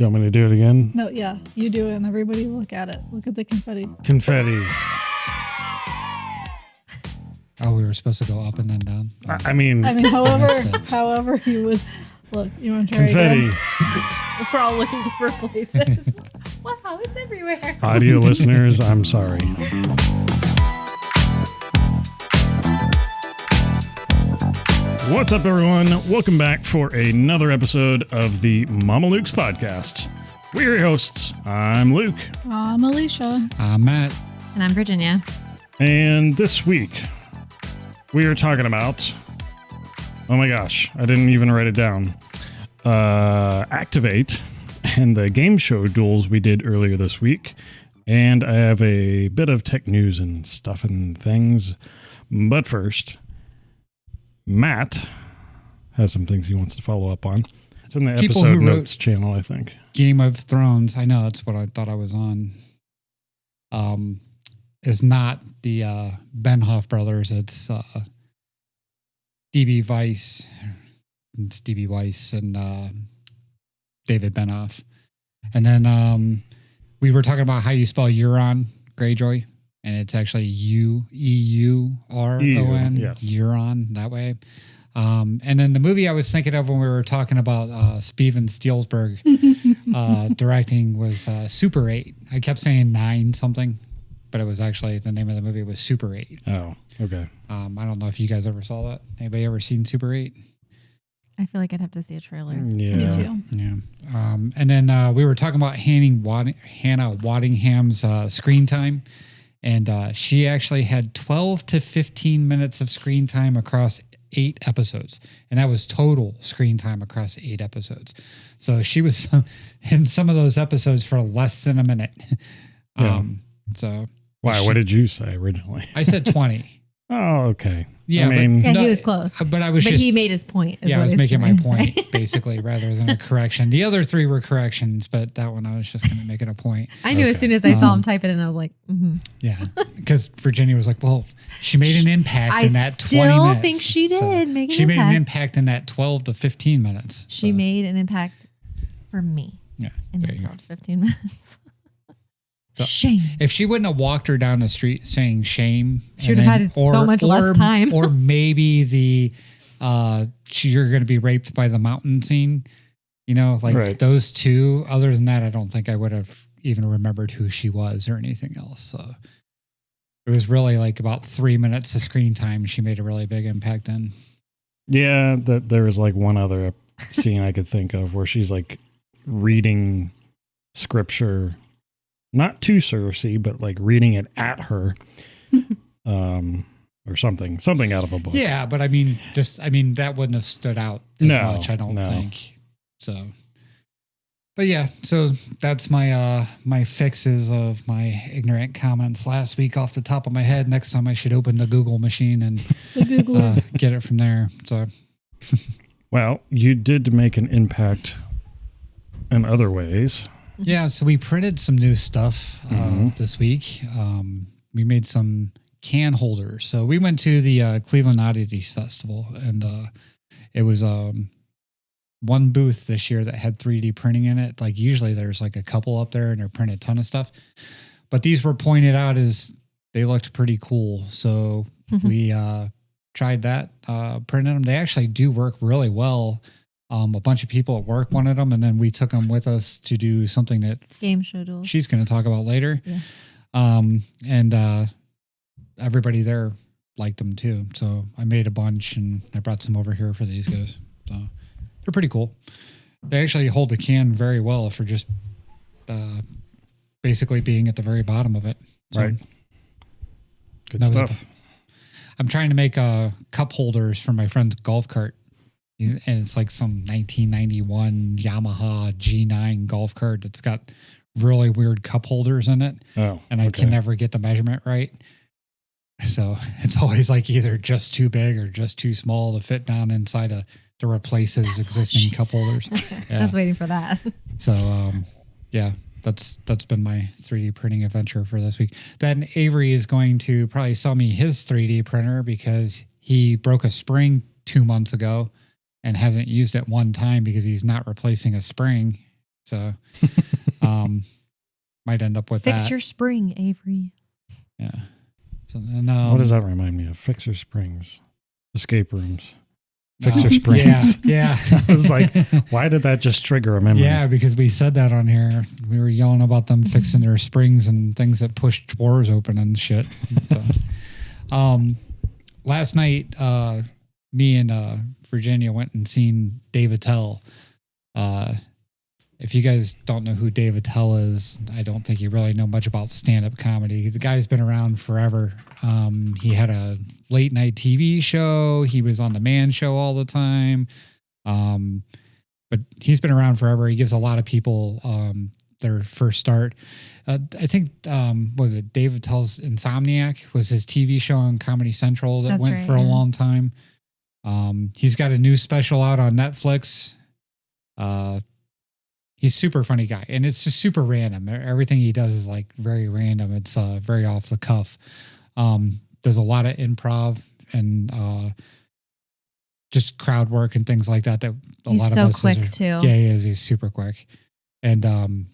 Do you want me to do it again? No, yeah, you do it and everybody look at it. Look at the confetti. Confetti. Oh, we were supposed to go up and then down. I mean, however you would look. You want to try confetti. again? We're all looking different places. Wow, it's everywhere. Audio listeners, I'm sorry. What's up, everyone? Welcome back for another episode of the Mamalukes podcast. We're your hosts. I'm Luke. I'm Alicia. I'm Matt. And I'm Virginia. And this week, we are talking about, oh my gosh, I didn't even write it down, Activate and the Game Show Duels we did earlier this week. And I have a bit of tech news and stuff and things. But first, Matt has some things he wants to follow up on. It's in the People episode who wrote notes channel, I think. Game of Thrones. I know that's what I thought I was on. Is not the Benhoff brothers. It's DB Weiss. It's DB Weiss and David Benhoff. And then we were talking about how you spell Euron Greyjoy. And it's actually Euron, yes. Euron, that way. And then the movie I was thinking of when we were talking about Steven Spielberg directing was Super 8. I kept saying 9 something, but it was actually, the name of the movie was Super 8. Oh, okay. I don't know if you guys ever saw that. Anybody ever seen Super 8? I feel like I'd have to see a trailer. Yeah. Me too. Yeah. And then we were talking about Hannah Waddingham's screen time. And she actually had 12 to 15 minutes of screen time across 8 episodes. And that was total screen time across 8 episodes. So she was in some of those episodes for less than a minute. Yeah. So Why? What did you say originally? I said 20. Oh, okay. Yeah, I mean, Yeah, he was close. But I was But just... he made his point. Yeah, I was making my point, Say. basically, rather than a correction. The other 3 were corrections, but that one I was just going to make it a point. I knew as soon as I saw him type it in, I was like, mm-hmm. Yeah, because Virginia was like, well, she made an impact in that 20 still minutes. think she did make an She made an impact. impact in that 12 to 15 minutes. She made an impact for me Yeah, in there the you go. 12 to 15 minutes. So, Shame. If she wouldn't have walked her down the street saying shame, She would have had so much less time. Or maybe the you're going to be raped by the mountain scene, like Right. those 2. Other than that, I don't think I would have even remembered who she was or anything else. So it was really like about 3 minutes of screen time. She made a really big impact in. yeah, there was like one other scene I could think of where she's like reading scripture, not to Cersei, but like reading it at her, or something out of a book. Yeah, but I mean, that wouldn't have stood out as much, I don't think. So, but yeah, so that's my my fixes of my ignorant comments last week off the top of my head. Next time I should open the Google machine and get it from there. So, Well, you did make an impact in other ways. yeah, so we printed some new stuff this week. We made some can holders. So we went to the Cleveland Oddities Festival, and it was one booth this year that had 3D printing in it. Like usually there's like a couple up there and they're printing a ton of stuff. But these were pointed out as they looked pretty cool. So we tried that, printed them. They actually do work really well. A bunch of people at work wanted them, and then we took them with us to do something that Game Show Duels. she's going to talk about later. Yeah. And everybody there liked them too. So I made a bunch and I brought some over here for these guys. So they're pretty cool. They actually hold the can very well for just basically being at the very bottom of it. So Right. Good that was stuff. I'm trying to make cup holders for my friend's golf cart. And it's like some 1991 Yamaha G9 golf cart that's got really weird cup holders in it. Oh, And I okay. can never get the measurement right. So it's always like either just too big or just too small to fit down inside to replace his existing cup holders. I was waiting for that. So, yeah, that's been my 3D printing adventure for this week. Then Avery is going to probably sell me his 3D printer because he broke a spring 2 months ago and hasn't used it one time because he's not replacing a spring. So, might end up with Fix that. your spring, Avery. Yeah. So then, What does that remind me of? Fixer Springs, escape rooms. Fixer Springs. Yeah. I was like, why did that just trigger a memory? Yeah, because we said that on here. We were yelling about them fixing their springs and things that push doors open and shit. So, last night, me and Virginia went and seen Dave Attell. If you guys don't know who Dave Attell is, I don't think you really know much about stand-up comedy. The guy's been around forever. He had a late night TV show. He was on the Man Show all the time. But he's been around forever. He gives a lot of people their first start. I think, was it Dave Attell's Insomniac was his TV show on Comedy Central that That's went right, for a yeah. long time. He's got a new special out on Netflix. He's a super funny guy, and it's just super random. Everything he does is like very random. It's very off the cuff. There's a lot of improv and just crowd work and things like that. He's lot so of us quick, are, too. Yeah, he is. He's super quick. And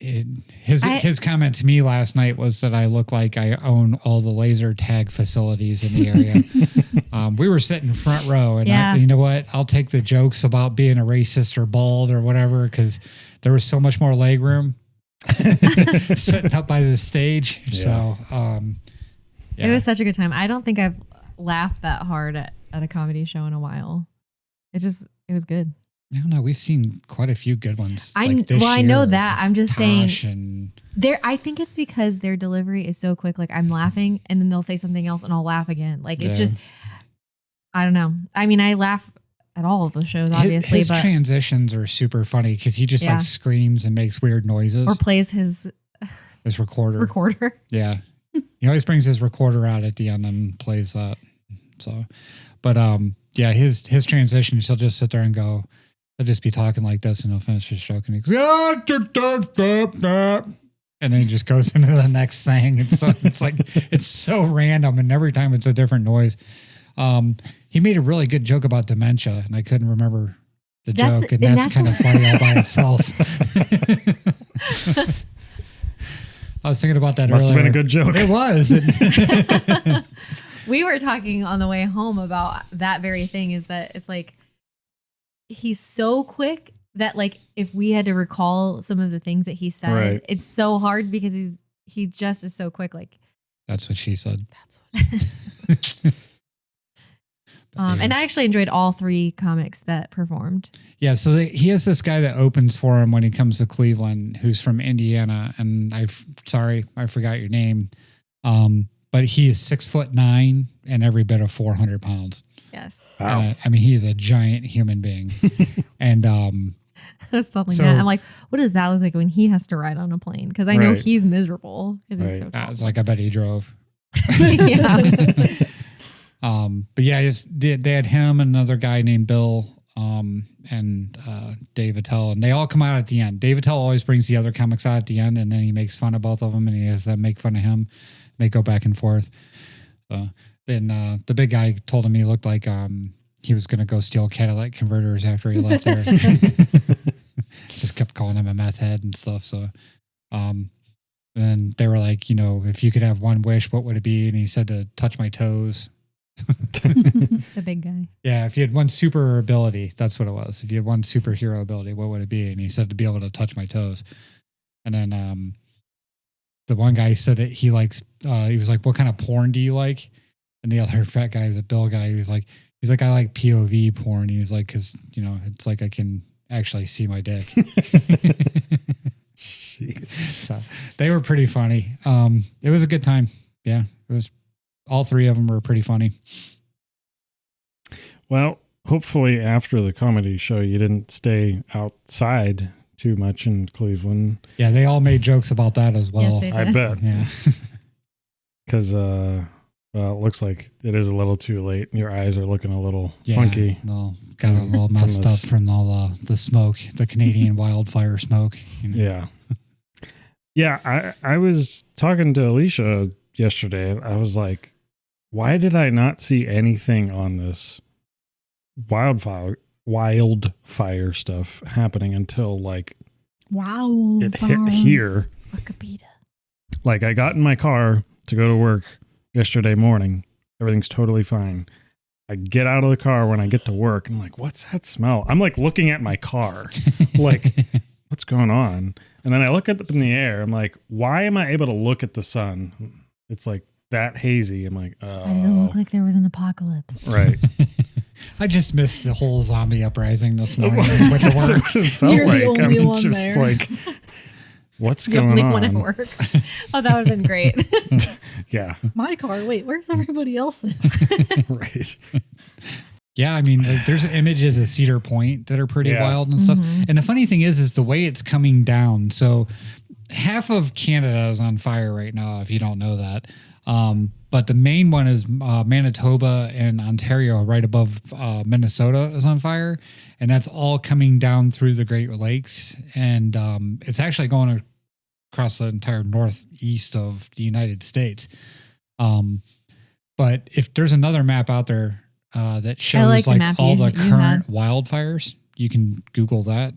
his comment to me last night was that I look like I own all the laser tag facilities in the area. We were sitting front row, and Yeah. you know what? I'll take the jokes about being a racist or bald or whatever because there was so much more leg room sitting up by the stage. Yeah. So, yeah. It was such a good time. I don't think I've laughed that hard at a comedy show in a while. It was good. I don't know. We've seen quite a few good ones. I this know year. that. I'm just Tosh saying I think it's because their delivery is so quick. Like I'm laughing and then they'll say something else and I'll laugh again. Like it's Yeah. just, I don't know. I mean, I laugh at all of the shows, obviously, his but transitions are super funny because he just Yeah. like screams and makes weird noises. or plays his His recorder. recorder. Yeah. He always brings his recorder out at the end and plays that. So, but yeah, his transitions, he'll just sit there and go, he'll just be talking like this and he'll finish his joke and he goes, and then he just goes into the next thing. It's like, it's so random and every time it's a different noise. He made a really good joke about dementia and I couldn't remember the joke and that's kind of funny all by itself. I was thinking about that Must earlier. have been a good joke. It was. We were talking on the way home about that very thing is that it's like, he's so quick that like, if we had to recall some of the things that he said, Right. it's so hard because he just is so quick. Like That's what she said. that's what. And I actually enjoyed all three comics that performed. Yeah, so he has this guy that opens for him when he comes to Cleveland, who's from Indiana, and I forgot your name, but he is 6'9" and every bit of 400 pounds. Yes. Wow. And, I mean, he is a giant human being, and I was telling So- that. I'm like, what does that look like when he has to ride on a plane? Because I know Right. he's miserable. 'Cause he's Right. so I tall. was like, I bet he drove. Yeah. But yeah, they had him and another guy named Bill, and Dave Attell, and they all come out at the end. Dave Attell always brings the other comics out at the end, and then he makes fun of both of them, and he has them make fun of him. They go back and forth. So then the big guy told him he looked like he was going to go steal catalytic converters after he left there. Just kept calling him a meth head and stuff. So, and they were like, if you could have one wish, what would it be? And he said to touch my toes. The big guy. Yeah, if you had one super ability, that's what it was. If you had one superhero ability, what would it be? And he said to be able to touch my toes. And then the one guy said that he likes, he was like, what kind of porn do you like? And the other fat guy, the Bill guy, he's like, I like POV porn. He was like, because, it's like I can actually see my dick. Jeez. So they were pretty funny. It was a good time. Yeah, it was. All three of them were pretty funny. Well, hopefully after the comedy show, you didn't stay outside too much in Cleveland. Yeah, they all made jokes about that as well. Yes, they I did. bet. Yeah. Because, well, it looks like it is a little too late. Your eyes are looking a little Yeah, funky. no, got a little messed this- up from all the smoke, the Canadian wildfire smoke. Yeah. Yeah, I was talking to Alicia yesterday. I was like, why did I not see anything on this wildfire wildfire stuff happening until like Wow. it hit here. Wikipedia. Like I got in my car to go to work yesterday morning. Everything's totally fine. I get out of the car when I get to work. I'm like, what's that smell? I'm like looking at my car. Like, what's going on? And then I look up in the air. I'm like, why am I able to look at the sun? It's like that hazy. I'm like, oh. Why does it look like there was an apocalypse? Right. I just missed the whole zombie uprising this morning with the That's work. what it felt You're the like. only I'm one just there. like, what's The going only on? one at work. Oh, that would have been great. Yeah. My car. Wait, where's everybody else's? Right. Yeah, I mean, there's images of Cedar Point that are pretty Yeah. wild and stuff. And the funny thing is the way it's coming down. So half of Canada is on fire right now, if you don't know that. But the main one is Manitoba and Ontario, right above Minnesota, is on fire. And that's all coming down through the Great Lakes. And it's actually going across the entire northeast of the United States. But if there's another map out there that shows the map all the you current wildfires, you can Google that.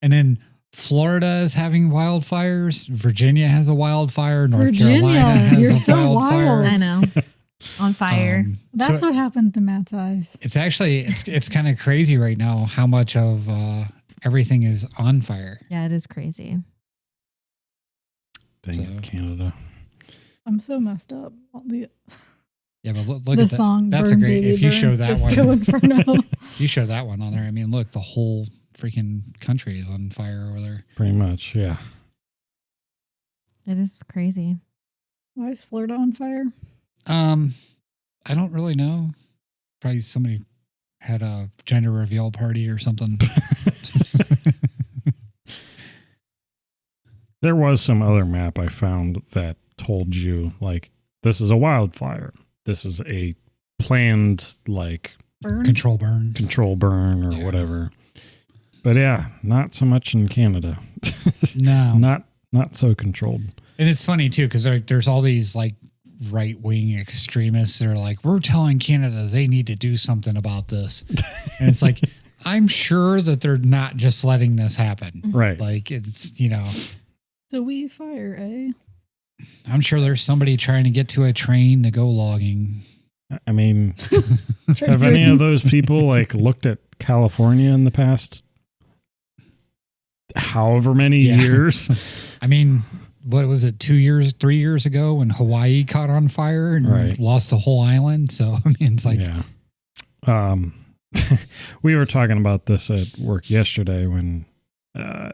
And then Florida is having wildfires. Virginia has a wildfire. North Virginia, Carolina has you're a so wildfire. wild. I know. On fire. That's So what happened to Matt's eyes. it's actually it's kind of crazy right now how much of everything is on fire. Yeah, it is crazy. Dang So- it, Canada. I'm so messed up. Yeah, but look The at that. song That's Burn, a great. Baby, If you Burn, show that Disco one, Inferno. you show that one on there. I mean, look, the whole freaking country is on fire over there. Pretty much. Yeah. It is crazy. Why is Florida on fire? I don't really know. Probably somebody had a gender reveal party or something. There was some other map I found that told you, like, this is a wildfire. This is a planned, like, Burn? Control burn. control burn or Yeah. whatever. But yeah, not so much in Canada. No. Not so controlled. And it's funny too, because there's all these like right wing extremists that are like, we're telling Canada they need to do something about this. And it's like, I'm sure that they're not just letting this happen. Right. Like it's, So we fire, eh? I'm sure there's somebody trying to get to a train to go logging. I mean, Trade have any of dreams. those people like looked at California in the past however many Yeah. years? I mean, what was it, 3 years ago when Hawaii caught on fire and Right. lost the whole island? So, I mean, it's like, Yeah. We were talking about this at work yesterday when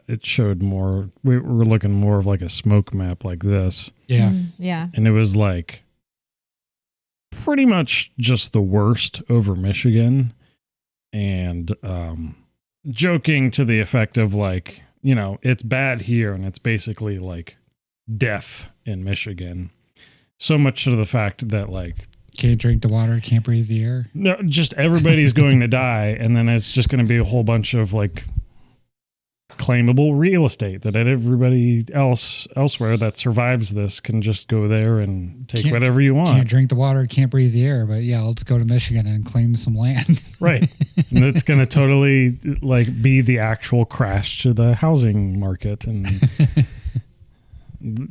it showed more. We were looking more of like a smoke map like this, yeah. Yeah. and it was like pretty much just the worst over Michigan, and joking to the effect of like, it's bad here and it's basically like death in Michigan. So much to the fact that like, Can't drink the water, can't breathe the air. no, just everybody's going to die, and then it's just going to be a whole bunch of like claimable real estate that everybody elsewhere that survives this can just go there and take Can't- whatever you Can't want. drink the water, can't breathe the air. But yeah, let's go to Michigan and claim some land. Right. And it's going to totally like be the actual crash to the housing market. And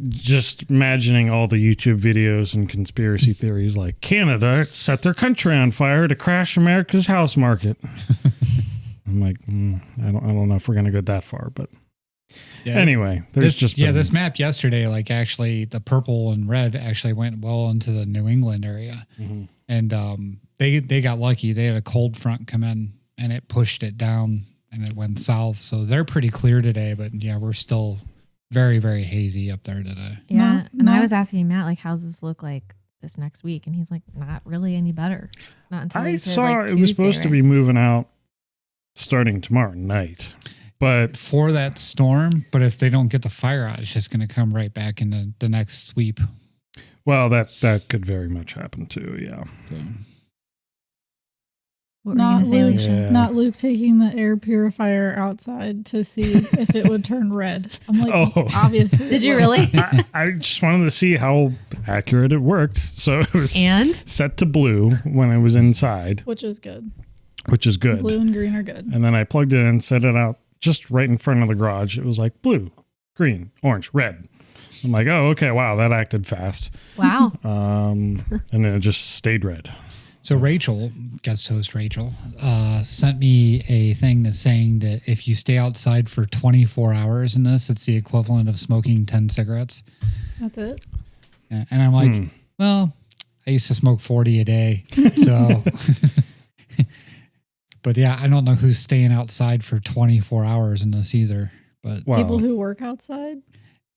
just imagining all the YouTube videos and conspiracy theories like Canada set their country on fire to crash America's house market. I'm like, I don't know if we're going to go that far, but Yeah. anyway, there's this map yesterday, like actually the purple and red actually went well into the New England area. Mhm. And they got lucky. They had a cold front come in and it pushed it down and it went south. So they're pretty clear today, but yeah, we're still very, very hazy up there today. Yeah. No, and I no. was asking Matt, like, how's this look like this next week? And he's like, not really any better. Not until I he said, saw like, it was Tuesday, supposed to right? be moving out starting tomorrow night, but For that storm, but if they don't get the fire out, it's just going to come right back in the next sweep. well, that could very much happen too. Yeah. So, What were you going Not to say, Luke, Alicia? Yeah. not Luke taking the air purifier outside to see if it would turn red. I'm like, Oh. obviously. Did it you will. really? I just wanted to see how accurate it worked. So it was And set to blue when I was inside. Which is good. which is good. Blue and green are good. And then I plugged it in, set it out just right in front of the garage. It was like blue, green, orange, red. I'm like, oh, okay, wow, that acted fast. Wow. And then it just stayed red. So Rachel, guest host Rachel, sent me a thing that's saying that if you stay outside for 24 hours in this, it's the equivalent of smoking 10 cigarettes. That's it. And I'm like, well, I used to smoke 40 a day. So, but yeah, I don't know who's staying outside for 24 hours in this either. But People who work outside?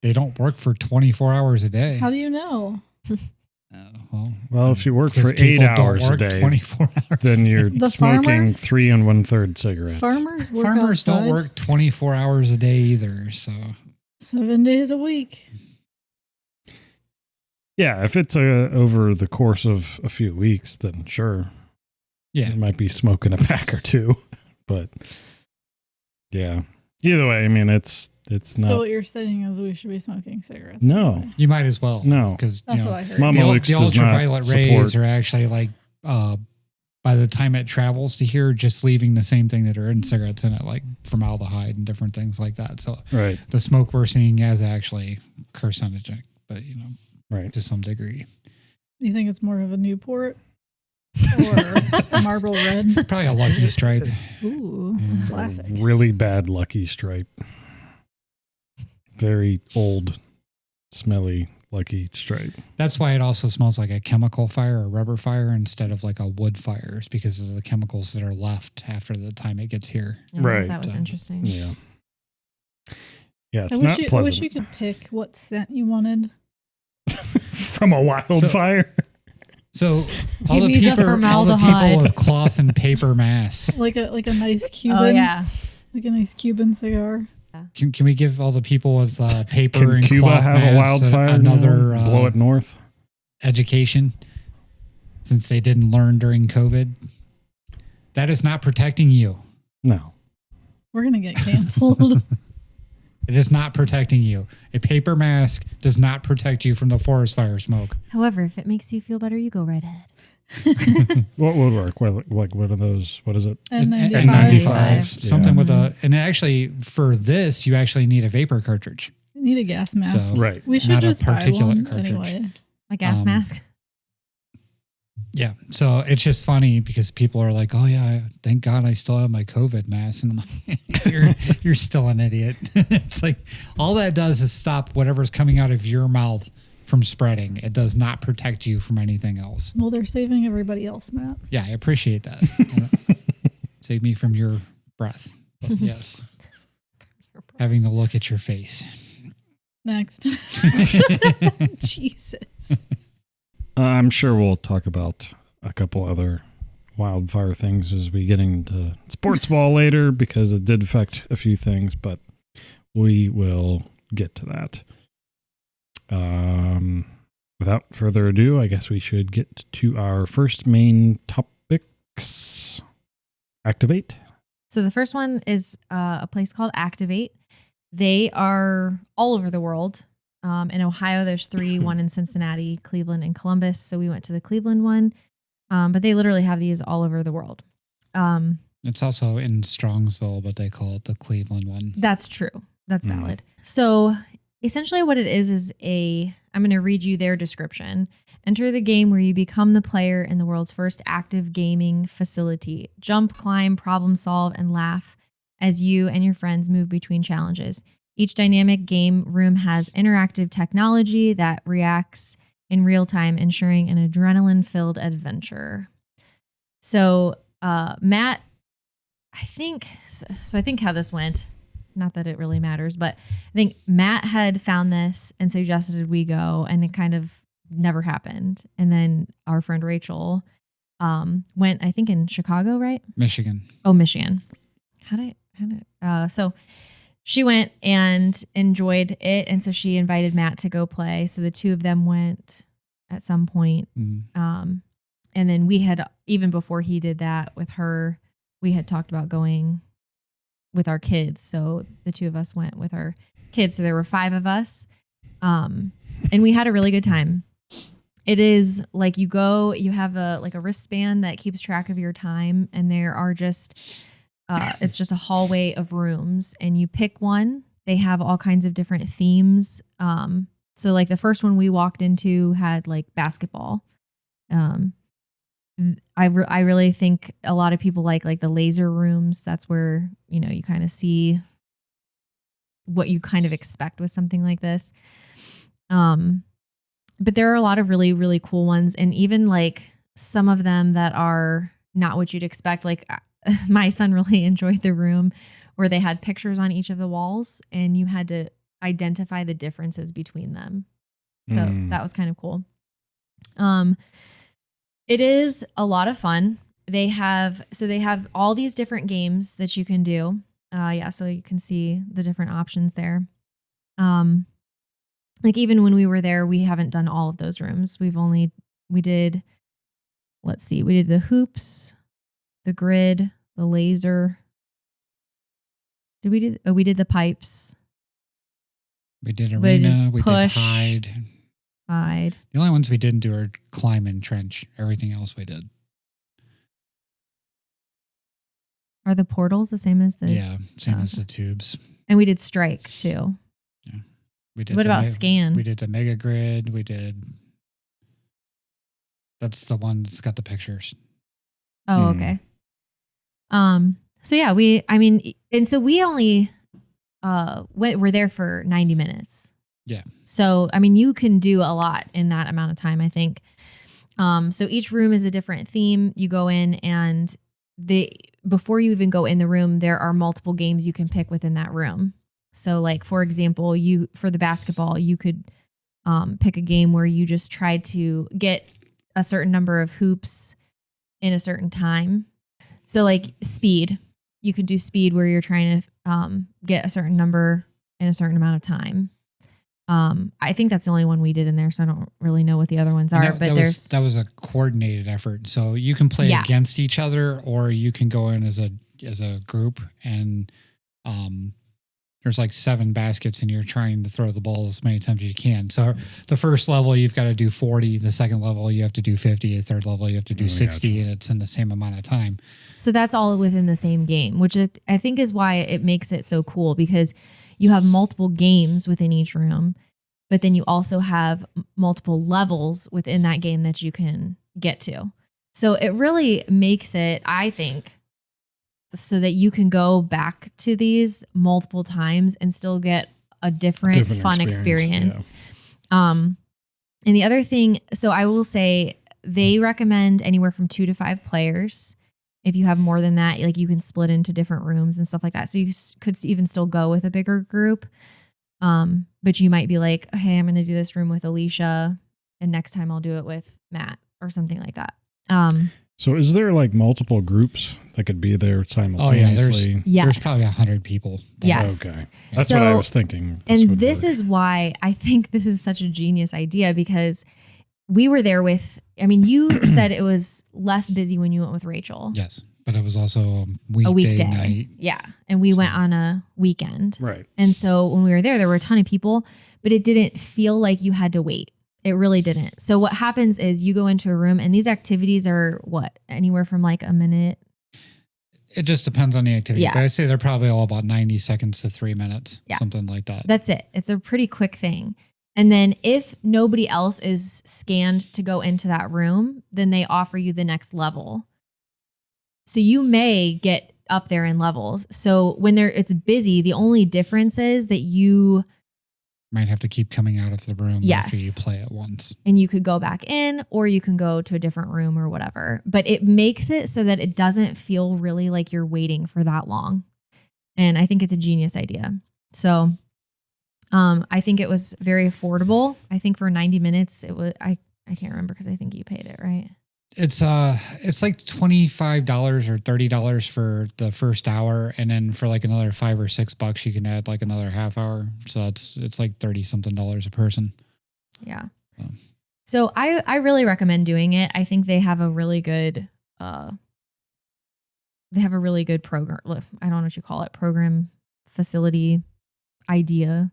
they don't work for 24 hours a day. How do you know? Well, if you work because for 8 people don't hours a work day, 24 hours. then you're The smoking farmers? 3 1/3 cigarettes. Farmers work Farmers outside don't work 24 hours a day either. So 7 days a week. Yeah, if it's over the course of a few weeks, then sure. yeah, You might be smoking a pack or two. But yeah. Either way, I mean, it's So not. what you're saying is we should be smoking cigarettes. No. anyway. you might as well. No. because That's what I heard. Mamalukes the does not ultraviolet rays support. are actually like by the time it travels to here, just leaving the same thing that are in cigarettes in it, like formaldehyde and different things like that. So Right. the smoke we're seeing is actually carcinogenic, but Right. to some degree. You think it's more of a Newport or a Marlboro Red? Probably a Lucky Stripe. Ooh, Yeah. classic. Really bad Lucky Stripe. Very old, smelly Lucky Stripe. That's why it also smells like a chemical fire or rubber fire instead of like a wood fire, is because of the chemicals that are left after the time it gets here. Right. That was interesting. Yeah. Yeah, it's I not wish pleasant. you could pick what scent you wanted. From a wildfire. So all Give the me the people formaldehyde. with cloth and paper masks. Like a nice Cuban. Oh yeah. Like a nice Cuban cigar. Can we give all the people with paper Can and Cuba cloth have a masks wildfire? another now? Blow it north? education, since they didn't learn during COVID? That is not protecting you. No. We're gonna get canceled. It is not protecting you. A paper mask does not protect you from the forest fire smoke. However, if it makes you feel better, you go right ahead. What would work? Like what are those? What is it? N95. N95. Something Yeah. with a, and actually for this, you actually need a vapor cartridge. You need a gas mask. So- Right. We should Not a just buy particulate one cartridge. anyway. A gas mask. Yeah. So it's just funny because people are like, oh yeah, thank God I still have my COVID mask. And I'm like, you're still an idiot. It's like, all that does is stop whatever's coming out of your mouth from spreading. It does not protect you from anything else. Well, they're saving everybody else, Matt. Yeah, I appreciate that. Save me from your breath. But yes. Having to look at your face. Next. Jesus. I'm sure we'll talk about a couple other wildfire things as we get into Sportsball later, because it did affect a few things, but we will get to that. Without further ado, I guess we should get to our first main topics. Activate. So the first one is a place called Activate. They are all over the world. In Ohio, there's 3, one in Cincinnati, Cleveland, and Columbus. So we went to the Cleveland one, but they literally have these all over the world. It's also in Strongsville, but they call it the Cleveland one. That's true. That's valid. So essentially what it is I'm going to read you their description. Enter the game where you become the player in the world's first active gaming facility. Jump, climb, problem solve, and laugh as you and your friends move between challenges. Each dynamic game room has interactive technology that reacts in real time, ensuring an adrenaline-filled adventure. So, Matt, I think how this went, not that it really matters, but I think Matt had found this and suggested we go, and it kind of never happened. And then our friend Rachel went, I think, in Chicago, right? Michigan. Oh, Michigan. So she went and enjoyed it. And so she invited Matt to go play. So the two of them went at some point. Mm. And then we had, even before he did that with her, we had talked about going with our kids. So the two of us went with our kids. So there were 5 of us. And we had a really good time. It is like you have a wristband that keeps track of your time, and there are just it's just a hallway of rooms, and you pick one. They have all kinds of different themes. So like the first one we walked into had like basketball. I really think a lot of people like the laser rooms. That's where, you kind of see what you kind of expect with something like this. But there are a lot of really, really cool ones. And even like some of them that are not what you'd expect. Like my son really enjoyed the room where they had pictures on each of the walls and you had to identify the differences between them. So that was kind of cool. It is a lot of fun. They have all these different games that you can do. So you can see the different options there. Like even when we were there, we haven't done all of those rooms. We did the hoops, the grid, the laser. We did the pipes. We did arena. We push, did hide. The only ones we didn't do are climb and trench. Everything else we did. Are the portals the same as the? Yeah, same as the tubes. And we did strike too. Yeah, we did. What about scan? We did the mega grid. We did. That's the one that's got the pictures. Oh, okay. So yeah, we only we're there for 90 minutes. Yeah. So, I mean, you can do a lot in that amount of time, I think. So each room is a different theme. You go in and before you even go in the room, there are multiple games you can pick within that room. So like, for example, for the basketball, you could pick a game where you just try to get a certain number of hoops in a certain time. So like speed, you can do speed where you're trying to get a certain number in a certain amount of time. I think that's the only one we did in there, so I don't really know what the other ones are. That was a coordinated effort. So you can play against each other, or you can go in as a group, and there's like 7 baskets, and you're trying to throw the ball as many times as you can. So the first level you've got to do 40, the second level you have to do 50, the third level you have to do 60, and it's in the same amount of time. So that's all within the same game, which I think is why it makes it so cool, because you have multiple games within each room, but then you also have multiple levels within that game that you can get to. So it really makes it, I think, so that you can go back to these multiple times and still get a different fun experience. Yeah. And the other thing, so I will say they recommend anywhere from 2 to 5 players. If you have more than that, like you can split into different rooms and stuff like that. So you could even still go with a bigger group. But you might be like, hey, I'm going to do this room with Alicia, and next time I'll do it with Matt or something like that. So is there like multiple groups that could be there simultaneously? Oh yeah, there's probably 100 people. Yes. Okay. That's what I was thinking. This is why I think this is such a genius idea, because we were there you said it was less busy when you went with Rachel. Yes, but it was also a weekday night. Yeah, and we went on a weekend. Right. And so when we were there were a ton of people, but it didn't feel like you had to wait. It really didn't. So what happens is you go into a room, and these activities are anywhere from like a minute. It just depends on the activity. Yeah. But I'd say they're probably all about 90 seconds to 3 minutes, something like that. That's it. It's a pretty quick thing. And then if nobody else is scanned to go into that room, then they offer you the next level. So you may get up there in levels. So when it's busy, the only difference is that you might have to keep coming out of the room after you play it once. And you could go back in, or you can go to a different room or whatever. But it makes it so that it doesn't feel really like you're waiting for that long. And I think it's a genius idea. So I think it was very affordable. I think for 90 minutes, it was, I can't remember because I think you paid it, right? It's like $25 or $30 for the first hour, and then for like another $5 or $6 you can add like another half hour. So it's like $30 something a person. Yeah. So I really recommend doing it. I think they have a really good program. I don't know what you call it, program, facility, idea.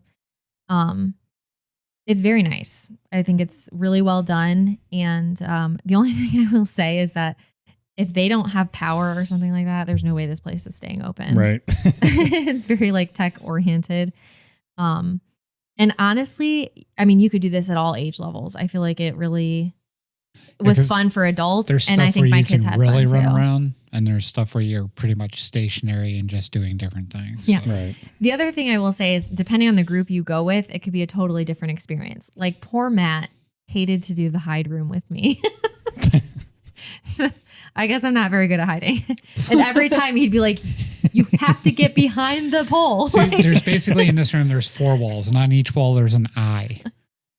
It's very nice. I think it's really well done. And the only thing I will say is that if they don't have power or something like that, there's no way this place is staying open. Right. It's very like tech oriented. And honestly, I mean, you could do this at all age levels. I feel like it really was fun for adults. And I think my kids had really fun run too. around, and there's stuff where you're pretty much stationary and just doing different things. Yeah. So. Right. The other thing I will say is depending on the group you go with, it could be a totally different experience. Like poor Matt hated to do the hide room with me. I guess I'm not very good at hiding. And every time he'd be like, you have to get behind the pole. So there's basically in this room, there's 4 walls, and on each wall there's an eye.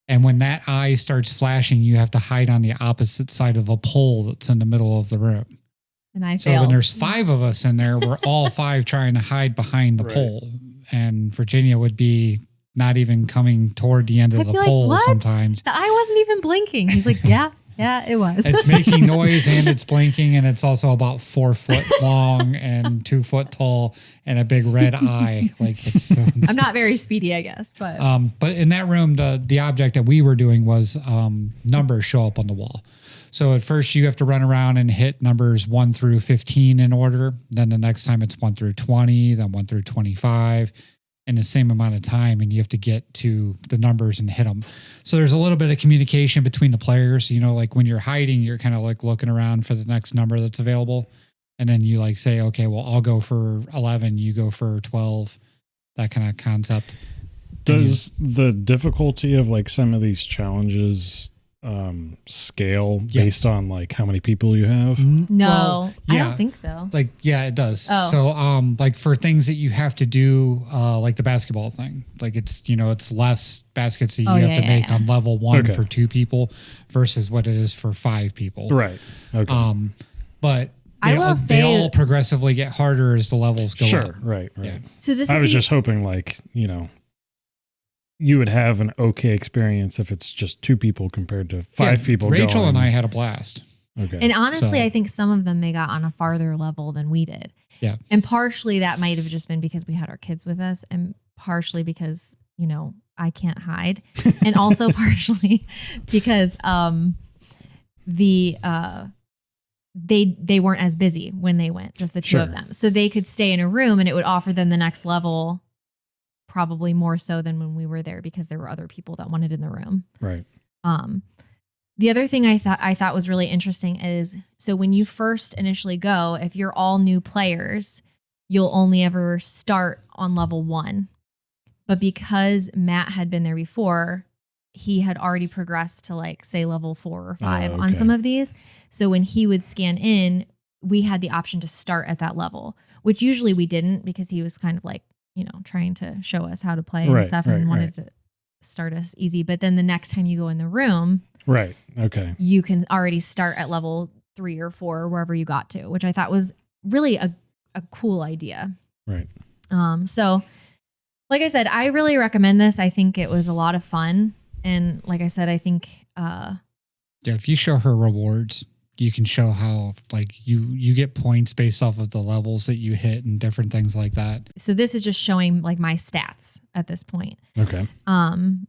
And when that eye starts flashing, you have to hide on the opposite side of a pole that's in the middle of the room. And I So failed. when there's 5 of us in there, we're all 5 trying to hide behind the pole. And Virginia would be not even coming toward the end of I'd the be like, pole "What?" sometimes. The eye wasn't even blinking. He's like, yeah, it was. It's making noise and it's blinking, and it's also about 4 foot long and 2 foot tall and a big red eye. Like I'm not very speedy, I guess, but but in that room, the object that we were doing was numbers show up on the wall. So at first you have to run around and hit numbers 1 through 15 in order. Then the next time it's 1 through 20, then 1 through 25. In the same amount of time, and you have to get to the numbers and hit them. So there's a little bit of communication between the players. You know, like when you're hiding, you're kind of like looking around for the next number that's available. And then you like say, okay, well, I'll go for 11, you go for 12, that kind of concept. Does the difficulty of like some of these challenges scale based on like how many people you have? no, Well, I yeah. don't think so. Like, yeah, it does. Oh. So, like for things that you have to do, like the basketball thing, like it's, you know, it's less baskets that you have to make on level 1 for 2 people versus what it is for 5 people. Right. Okay. But I will say- they all progressively get harder as the levels go Sure. up. Right. Yeah. So this I is was the- just hoping like, you know, you would have an okay experience if it's just 2 people compared to 5 people. Rachel going. and I had a blast. Okay. and honestly, So- I think some of them they got on a farther level than we did. Yeah. And partially that might have just been because we had our kids with us, and partially because, you know, I can't hide. And also partially because they weren't as busy when they went, just the 2 of Sure. them. So they could stay in a room and it would offer them the next level probably more so than when we were there because there were other people that wanted in the room. Right. The other thing I thought was really interesting is, so when you first initially go, if you're all new players, you'll only ever start on level 1. But because Matt had been there before, he had already progressed to like say level 4 or 5 on okay. some of these. So when he would scan in, we had the option to start at that level, which usually we didn't because he was kind of like, you know, trying to show us how to play and Right, stuff and right, wanted to start us easy. But then the next time you go in the room, Right. Okay. you can already start at level 3 or 4, wherever you got to, which I thought was really a cool idea. Right. So like I said, I really recommend this. I think it was a lot of fun. And like I said, I think, Yeah, if you show her rewards, you can show how like you get points based off of the levels that you hit and different things like that. so this is just showing like my stats at this point. Okay.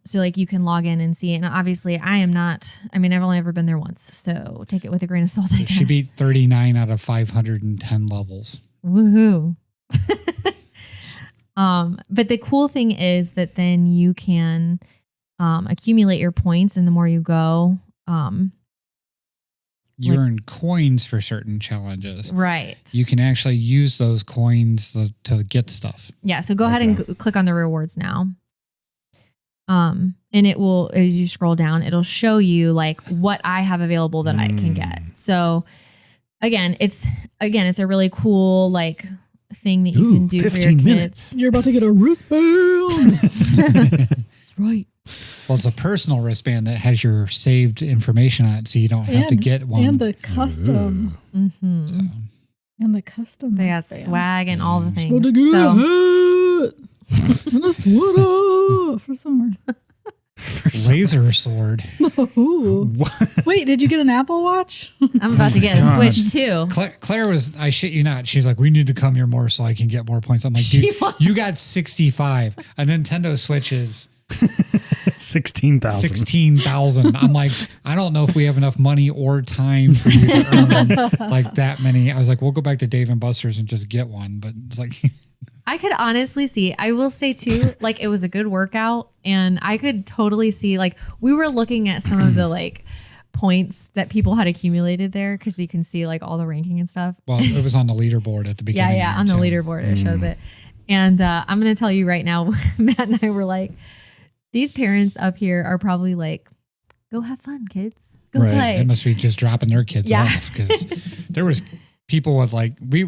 So like you can log in and see it. And obviously I've only ever been there once. So take it with a grain of salt, I guess. She beat 39 out of 510 levels. Woohoo. But the cool thing is that then you can accumulate your points, and the more you go, You earn coins for certain challenges. right. You can actually use those coins to get stuff. Yeah. So go ahead and click on the rewards now. And it will, as you scroll down, it'll show you like what I have available that I can get. So again, it's a really cool like thing that you can do for your 15 kids. minutes. You're about to get a wristband. That's right. Well, it's a personal wristband that has your saved information on it, so you don't have to get one. And the custom. Mm-hmm. So, And the custom. They got wristband. swag and all the About things. to get So a hat and a sweater for summer. laser sword. Ooh. Wait, did you get an Apple Watch? I'm about to get a Switch too. Claire was, I shit you not, she's like, we need to come here more so I can get more points. I'm like, She dude, was. you got 65. A Nintendo Switch is 16,000. 16,000. I'm like, I don't know if we have enough money or time for you to earn like that many. I was like, we'll go back to Dave and Buster's and just get one. But it's like, I could honestly see, I will say too, like it was a good workout, and I could totally see, like we were looking at some of the like points that people had accumulated there, because you can see like all the ranking and stuff. well, it was on the leaderboard at the beginning. Yeah, on the leaderboard it shows it. And I'm going to tell you right now, Matt and I were like, these parents up here are probably like, go have fun, kids. Go play. They must be just dropping their kids off, because there was people with like, we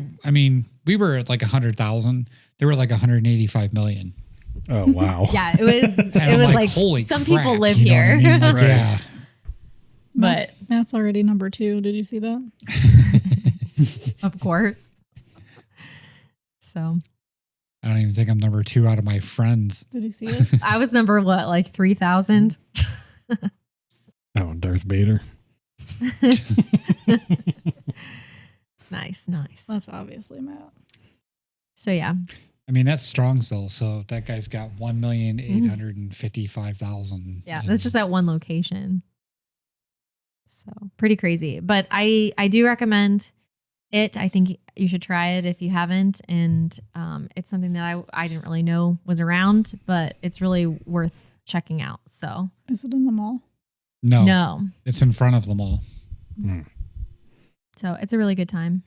were at like 100,000. There were like 185 million. Oh, wow. Yeah, it was like holy some crap, people live you know what I here. mean? Like, Right. Yeah. But Matt's already number 2. Did you see that? of course. So I don't even think I'm number 2 out of my friends. Did you see it? I was number what, like 3,000? Oh, Darth Vader. Nice. That's obviously Matt. So yeah. I mean, that's Strongsville. So that guy's got 1,855,000. Yeah, that's just at one location. So pretty crazy. But I do recommend it. I think you should try it if you haven't. And it's something that I didn't really know was around, but it's really worth checking out. So Is it in the mall? No. It's in front of the mall. So it's a really good time.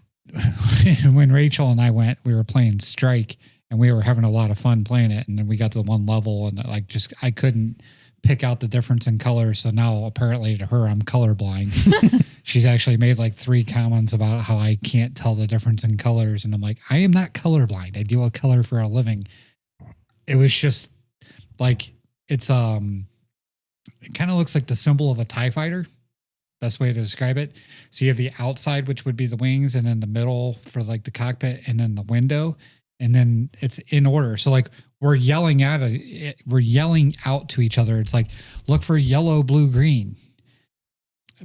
When Rachel and I went, we were playing Strike, and we were having a lot of fun playing it. And then we got to one level, and like I couldn't pick out the difference in colors. So now apparently to her, I'm colorblind. She's actually made like 3 comments about how I can't tell the difference in colors. And I'm like, I am not colorblind. I deal with color for a living. It was just like, it kind of looks like the symbol of a TIE fighter. Best way to describe it. So you have the outside, which would be the wings, and then the middle for like the cockpit, and then the window, and then it's in order. So like we're yelling out to each other. It's like, look for yellow, blue, green,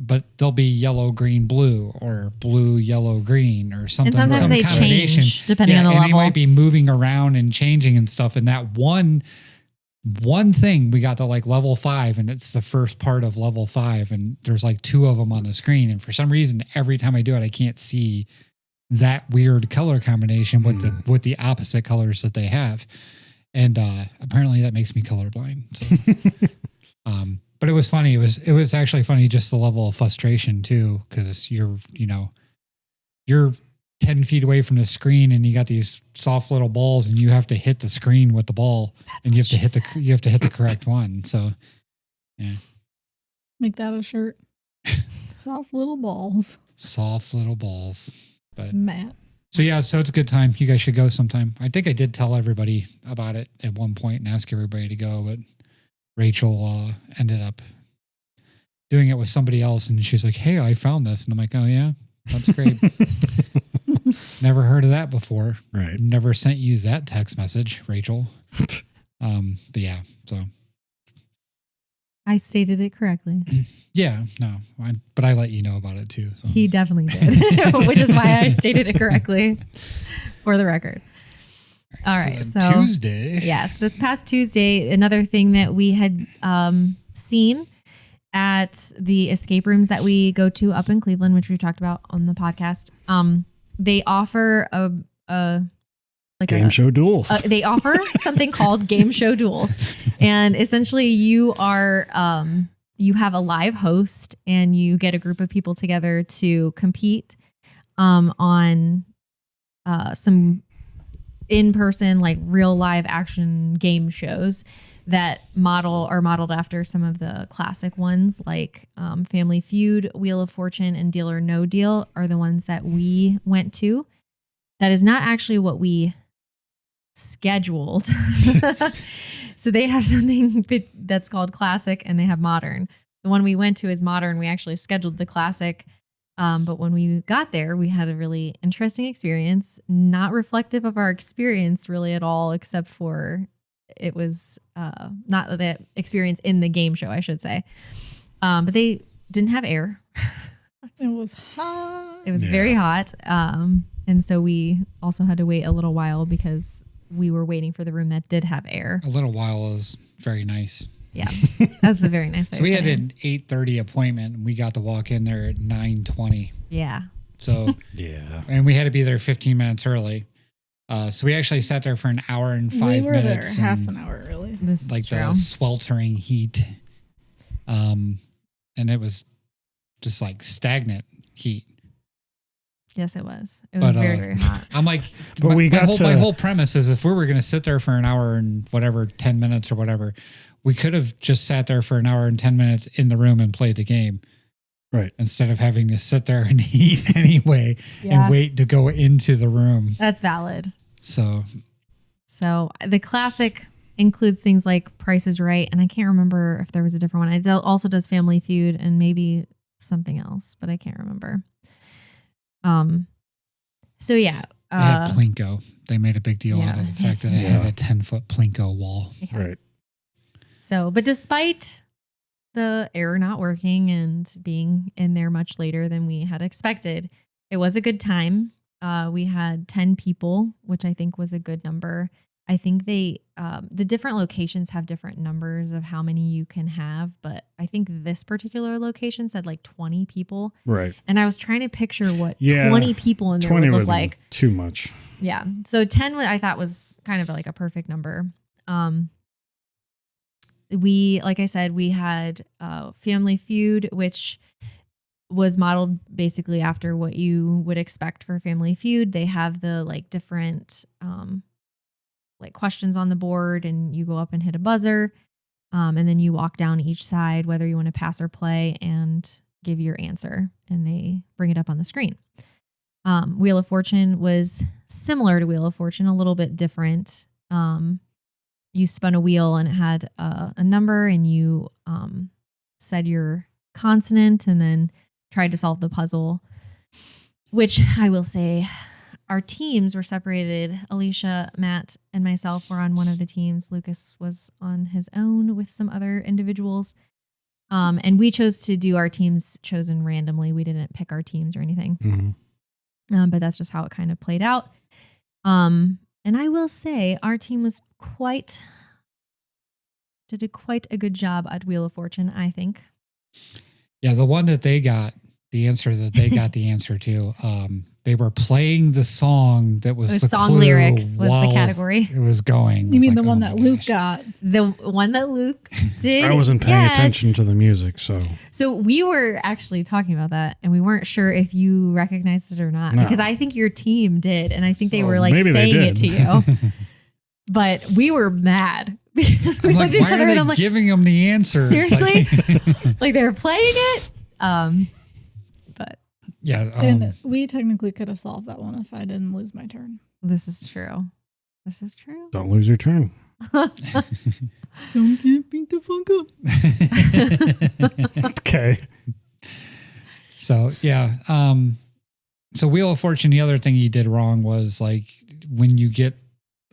but there'll be yellow, green, blue, or blue, yellow, green, or something. And sometimes they change depending on the level. And they might be moving around and changing and stuff. And that one thing, we got to like level 5, and it's the first part of level 5, and there's like 2 of them on the screen. And for some reason, every time I do it, I can't see that weird color combination with the opposite colors that they have. And apparently that makes me colorblind. So, but it was funny. It was actually funny, just the level of frustration too, because you're 10 feet away from the screen, and you got these soft little balls, and you have to hit the screen with the ball. And you have to hit the correct one. So yeah. Make that a shirt. Soft little balls. Soft little balls. But Matt. so yeah, so it's a good time. You guys should go sometime. I think I did tell everybody about it at one point and ask everybody to go, but Rachel ended up doing it with somebody else, and she's like, "Hey, I found this," and I'm like, "Oh yeah, that's great." Never heard of that before. Right. Never sent you that text message, Rachel. But yeah, so I stated it correctly. yeah, no, but I let you know about it too. So. He definitely did, which is why I stated it correctly for the record. All right. So Tuesday. Yes. This past Tuesday, another thing that we had seen at the escape rooms that we go to up in Cleveland, which we've talked about on the podcast, they offer a Game Show Duels. They offer something called Game Show Duels. And essentially you are, you have a live host, and you get a group of people together to compete on some in-person, like real live action game shows that are modeled after some of the classic ones, like Family Feud, Wheel of Fortune, and Deal or No Deal are the ones that we went to. That is not actually what we scheduled. So they have something that's called classic, and they have modern. The one we went to is modern. We actually scheduled the classic. But when we got there, we had a really interesting experience, not reflective of our experience really at all, except for it was not the experience in the game show, I should say. But they didn't have air. It was hot. It was very hot. And so we also had to wait a little while because we were waiting for the room that did have air. A little while is very nice. Yeah, that's a very nice way. So we had it. an 8:30 appointment, and we got to walk in there at 9:20. Yeah. So Yeah. and we had to be there 15 minutes early. So we actually sat there for an hour and 5 minutes. We were there half an hour early. This Like is true. the sweltering heat. And it was just like stagnant heat. Yes, it was. It was very, very hot. I'm like, But my whole premise is if we were going to sit there for an hour and whatever, 10 minutes or whatever, we could have just sat there for an hour and 10 minutes in the room and played the game. Right. Instead of having to sit there and eat anyway Yeah. and wait to go into the room. That's valid. So the classic includes things like Price is Right, and I can't remember if there was a different one. It also does Family Feud and maybe something else, but I can't remember. So yeah. they had Plinko. They made a big deal out of the fact that it had a 10-foot Plinko wall. Yeah. Right. So, but despite the error not working and being in there much later than we had expected, it was a good time. We had 10 people, which I think was a good number. I think the different locations have different numbers of how many you can have, but I think this particular location said like 20 people. Right. And I was trying to picture what Yeah, 20 people in there 20 would would look like. too much. Yeah. So 10 I thought was kind of like a perfect number. Like I said, we had Family Feud, which was modeled basically after what you would expect for Family Feud. They have the like different like questions on the board, and you go up and hit a buzzer, and then you walk down each side, whether you want to pass or play, and give your answer, and they bring it up on the screen. Wheel of Fortune was similar to Wheel of Fortune, a little bit different. You spun a wheel and it had a number, and you said your consonant and then tried to solve the puzzle, which I will say our teams were separated. Alicia, Matt, and myself were on one of the teams. Lucas was on his own with some other individuals. And we chose to do our teams chosen randomly. We didn't pick our teams or anything. Mm-hmm. But that's just how it kind of played out. And I will say our team was did quite a good job at Wheel of Fortune, I think. Yeah, the one that they got, the answer that they got the answer to, they were playing the song that was the song clue lyrics was the while category. It was going. You It's mean like, the one oh that my Luke gosh. got? The one that Luke did. I wasn't paying get. attention to the music, so So we were actually talking about that, and we weren't sure if you recognized it or not, No. because I think your team did, and I think they were like maybe they saying it did. to you. But we were mad because we I'm like, looked at each why other are and they I'm like, giving them the answer? It's seriously? Like they were playing it. But yeah. And we technically could have solved that one if I didn't lose my turn. this is true. This is true. don't lose your turn. Don't get beat the fuck up. Okay. So yeah. So Wheel of Fortune, the other thing you did wrong was like when you get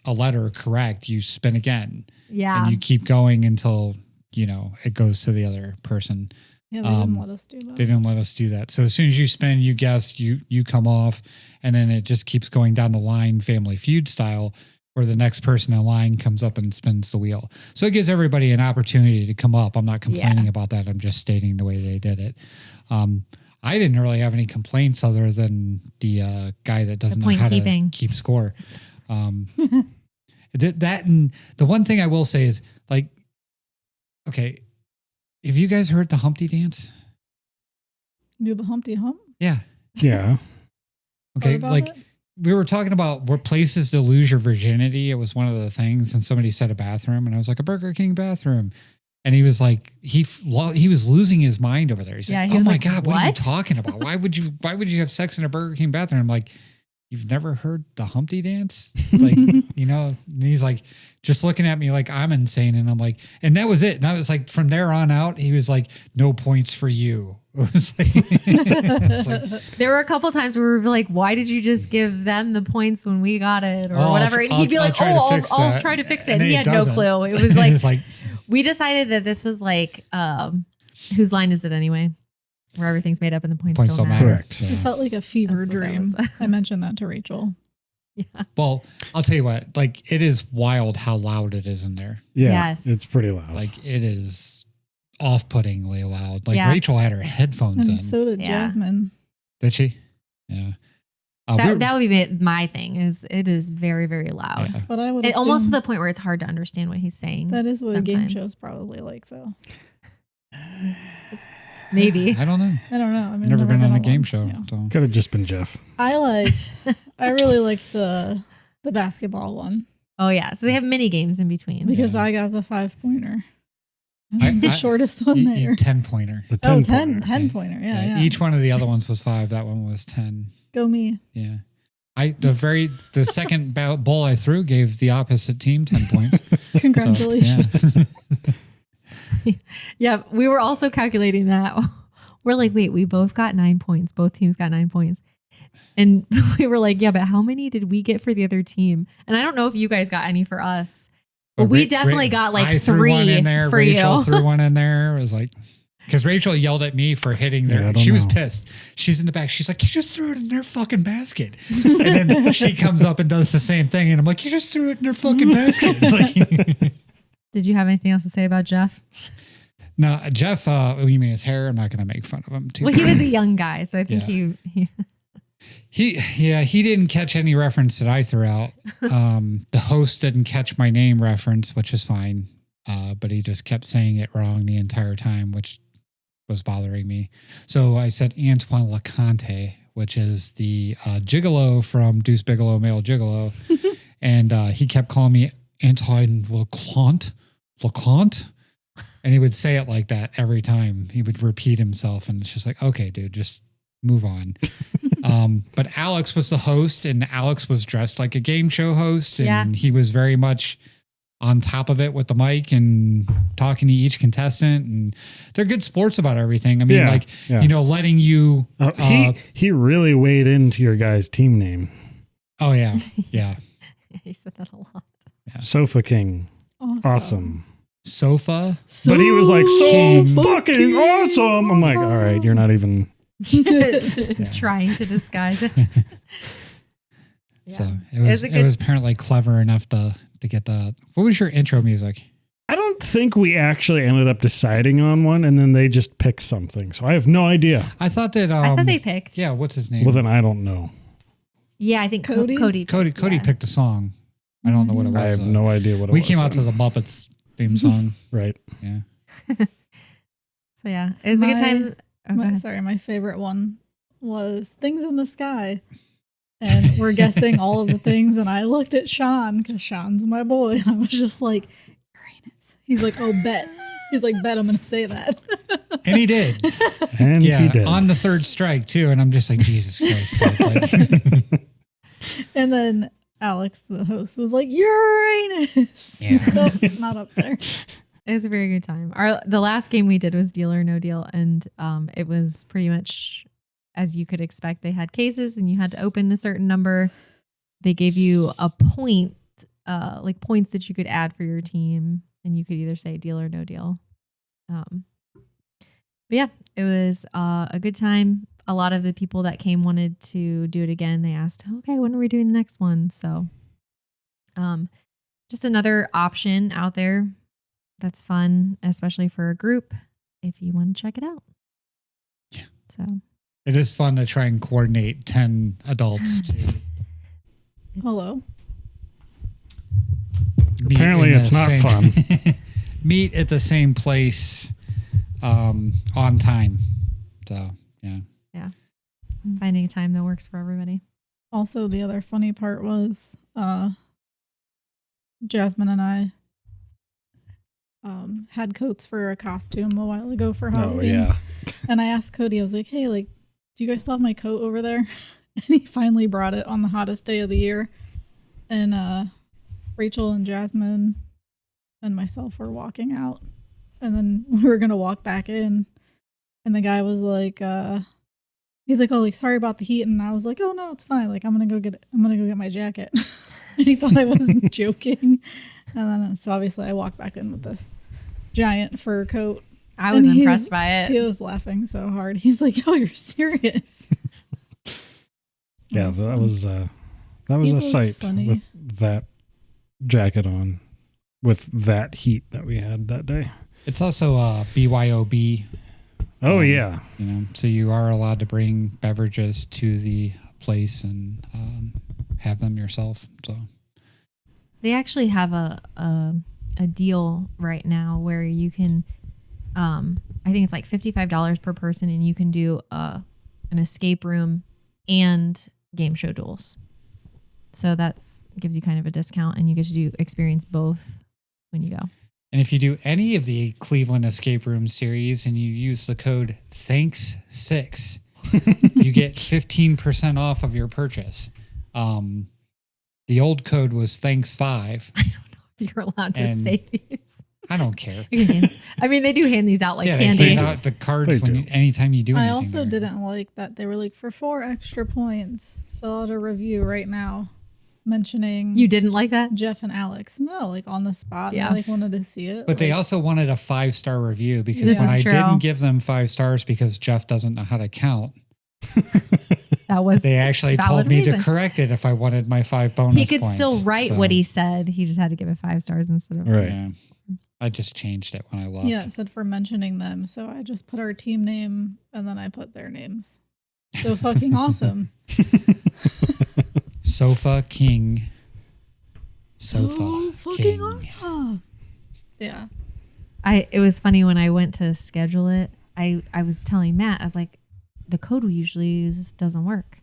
a letter correct, you spin again. Yeah. And you keep going until, it goes to the other person. Yeah, they didn't let us do that. They didn't let us do that. So as soon as you spin, you guess, you come off, and then it just keeps going down the line, Family Feud style, where the next person in line comes up and spins the wheel. So it gives everybody an opportunity to come up. I'm not complaining about that. I'm just stating the way they did it. I didn't really have any complaints other than the guy that doesn't know how to keep score. That and the one thing I will say is like, okay, have you guys heard the Humpty Dance? Do the Humpty Hump? Yeah. Yeah. Okay. What about Like it? we were talking about what places to lose your virginity. It was one of the things. And somebody said a bathroom, and I was like, a Burger King bathroom. And he was like, he was losing his mind over there. He's like, he oh was my like, God, what are you "What?" talking about? Why would you have sex in a Burger King bathroom? I'm like, you've never heard the Humpty Dance? Like, and he's like, just looking at me like I'm insane. And I'm like, and that was it. And I was like, from there on out, he was like, no points for you. It was like, There were a couple times where we were like, why did you just give them the points when we got it or Oh, whatever? And he'd be like, I'll try to fix it. And he had no clue. It was like, it's like, we decided that this was like, whose line is it anyway? Where everything's made up and the points don't matter. Correct. Yeah. It felt like a fever That's what that dream. was. I mentioned that to Rachel. Well, I'll tell you what, like it is wild how loud it is in there. Yeah, Yes. it's pretty loud. Like it is off-puttingly loud. Like Yeah. Rachel had her headphones in. And so did Yeah. Jasmine. Did she? Yeah. That would be my thing. Is it is very, very loud. Yeah. But I would It almost to assume the point where it's hard to understand what he's saying. that is what a game sometimes. show's probably like, though. Maybe. I don't know. I don't know. I mean, Never been on a game one. show. Yeah. So. Could have just been Jeff. I really liked the basketball one Oh yeah. So they have mini games in between. because Yeah. I got the 5-pointer. I- the I- shortest one there. 10-pointer. The Oh, 10 10-pointer. Yeah, yeah. Each one of the other ones was 5. That one was 10. Go me. Yeah. The second ball I threw gave the opposite team 10 points. So, Congratulations. yeah. Yeah, we were also calculating that. We're like, wait, we both got 9 points. Both teams got 9 points. And we were like, yeah, but how many did we get for the other team? And I don't know if you guys got any for us. But we definitely got like I threw 3 one in there. for Rachel you. threw one in there. It was like, because Rachel yelled at me for hitting Yeah, I there. don't She was know. pissed. She's in the back. She's like, you just threw it in their fucking basket. And then she comes up and does the same thing. And I'm like, you just threw it in their fucking basket. Like, Did you have anything else to say about Jeff? no, Jeff, you mean his hair? I'm not going to make fun of him too Well, he was a young guy, so I think Yeah. he He didn't catch any reference that I threw out. The host didn't catch my name reference, which is fine. But he just kept saying it wrong the entire time, which was bothering me. So I said Antoine LeConte, which is the gigolo from Deuce Bigalow, Male Gigolo. And he kept calling me Antoine LeConte. And he would say it like that every time. He would repeat himself. And it's just like, okay, dude, just move on. But Alex was the host, and Alex was dressed like a game show host. And Yeah. he was very much on top of it with the mic and talking to each contestant. And they're good sports about everything. I mean, Yeah, like, yeah. you know, letting you. He really weighed into your guys' team name. Oh, yeah. Yeah. he said that a lot. Sofa King. Awesome. Sofa. But he was like, so King. fucking awesome. I'm like, all right, you're not even. Trying to disguise it. Yeah. So it was apparently clever enough to get the. What was your intro music? I don't think we actually ended up deciding on one, and then they just picked something. So I have no idea. I thought that. I thought they picked. Yeah, what's his name? Well, then I don't know. Yeah, I think Cody? Cody Cody picked a song. I don't know what it was. I have though. no idea what it We was. came out to the Muppets theme song. Right. Yeah. So yeah, it was a good time. Oh, go ahead. My favorite one was Things in the Sky. And we're guessing all of the things. And I looked at Sean because Sean's my boy. And I was just like, Uranus. He's like, oh, bet. He's like, bet I'm going to say that. And he did. And Yeah. he did. On the third strike, too. And I'm just like, Jesus Christ. dude, like- And then Alex, the host, was like, Uranus. Yeah. No, it's not up there. It was a very good time. The last game we did was Deal or No Deal, and it was pretty much as you could expect. They had cases, and you had to open a certain number. They gave you a point, like points that you could add for your team, and you could either say Deal or No Deal. But yeah, it was a good time. A lot of the people that came wanted to do it again. They asked, "Okay, when are we doing the next one?" So, just another option out there. That's fun, especially for a group, if you want to check it out. Yeah. So It is fun to try and coordinate 10 adults to Hello. meet Apparently in the it's not same- fun. meet at the same place on time. So, yeah. finding a time that works for everybody. Also, the other funny part was Jasmine and I had coats for a costume a while ago for Oh, Halloween. yeah. And I asked Cody, I was like, hey, like, do you guys still have my coat over there? And he finally brought it on the hottest day of the year. And Rachel and Jasmine and myself were walking out. And then we were going to walk back in. And the guy was like, he's like, oh, like, sorry about the heat. And I was like, oh, no, it's fine. Like, I'm going to go get my jacket. And he thought I was joking. And then, so obviously I walked back in with this giant fur coat. I was And impressed by it. He was laughing so hard. He's like, oh, you're serious. Yeah, so that was That was a Beatles sight funny. with that jacket on, with that heat that we had that day. It's also BYOB. Oh, yeah. You know, so you are allowed to bring beverages to the place and have them yourself. So They actually have a deal right now where you can, I think it's like $55 per person, and you can do an escape room and Game Show Duels. So that's gives you kind of a discount, and you get to experience both when you go. And if you do any of the Cleveland Escape Room series and you use the code THANKS6, you get 15% off of your purchase. The old code was THANKS5. I don't know if you're allowed to And say these. I don't care. I mean, they do hand these out like Yeah, candy. they hand out the cards They do. anytime you do I anything. also there. didn't like that they were like, for 4 extra points, fill out a review right now mentioning You didn't like that? Jeff and Alex. No, like on the spot. Yeah. Yeah. I like wanted to see it. But they Like, also wanted a 5-star review because This when is I true. didn't give them 5 stars because Jeff doesn't know how to count, That was they actually valid told me reason. to correct it if I wanted my 5 bonus He could points. still write So, what he said. He just had to give it 5 stars instead of Right. Yeah. I just changed it when I left. yeah, it said for mentioning them. So I just put our team name and then I put their names. So fucking awesome. Sofa King. Sofa Oh, fucking King. awesome. Yeah. It was funny when I went to schedule it. I was telling Matt, I was like, the code we usually use doesn't work.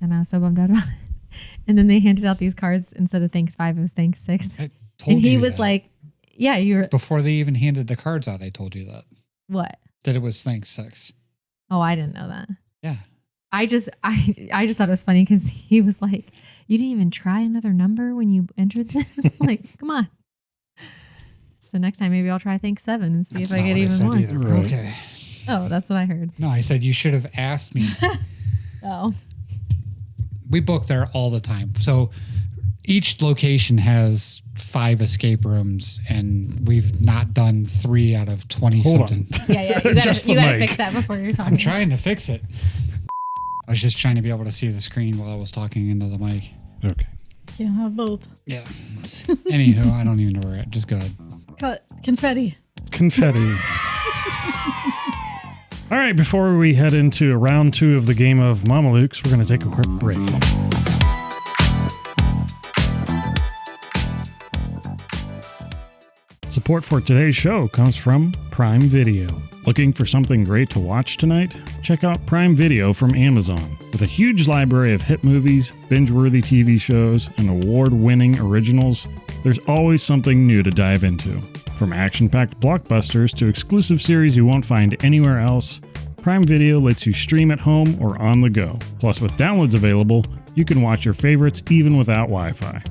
And I was so bummed out about it. And then they handed out these cards instead of thanks 5, it was thanks 6. I told And he you was that. like, yeah, you're Before they even handed the cards out, I told you that. what? That it was thanks 6. Oh, I didn't know that. Yeah. I just thought it was funny because he was like, you didn't even try another number when you entered this? Like, come on. So next time maybe I'll try thanks 7 and see That's if I not get what even said more. either, but Right. okay. Oh, that's what I heard. No, I said you should have asked me. Oh. We book there all the time. So each location has 5 escape rooms, and we've not done 3 out of 20 Hold something. on. Yeah, Just the you gotta mic. fix that before you're talking. I'm trying to fix it. I was just trying to be able to see the screen while I was talking into the mic. Okay. Can't have both. Yeah. Anywho, I don't even know where we're at. Just go ahead. Cut. Confetti. Confetti. All right, before we head into round 2 of the game of Mamalukes, we're going to take a quick break. Support for today's show comes from Prime Video. Looking for something great to watch tonight? Check out Prime Video from Amazon. With a huge library of hit movies, binge-worthy TV shows, and award-winning originals, there's always something new to dive into. From action-packed blockbusters to exclusive series you won't find anywhere else, Prime Video lets you stream at home or on the go. Plus, with downloads available, you can watch your favorites even without Wi-Fi.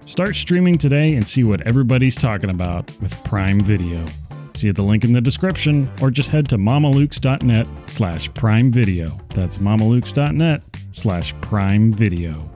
Start streaming today and see what everybody's talking about with Prime Video. See the link in the description or just head to mamalukes.net/Prime Video. That's mamalukes.net/Prime Video.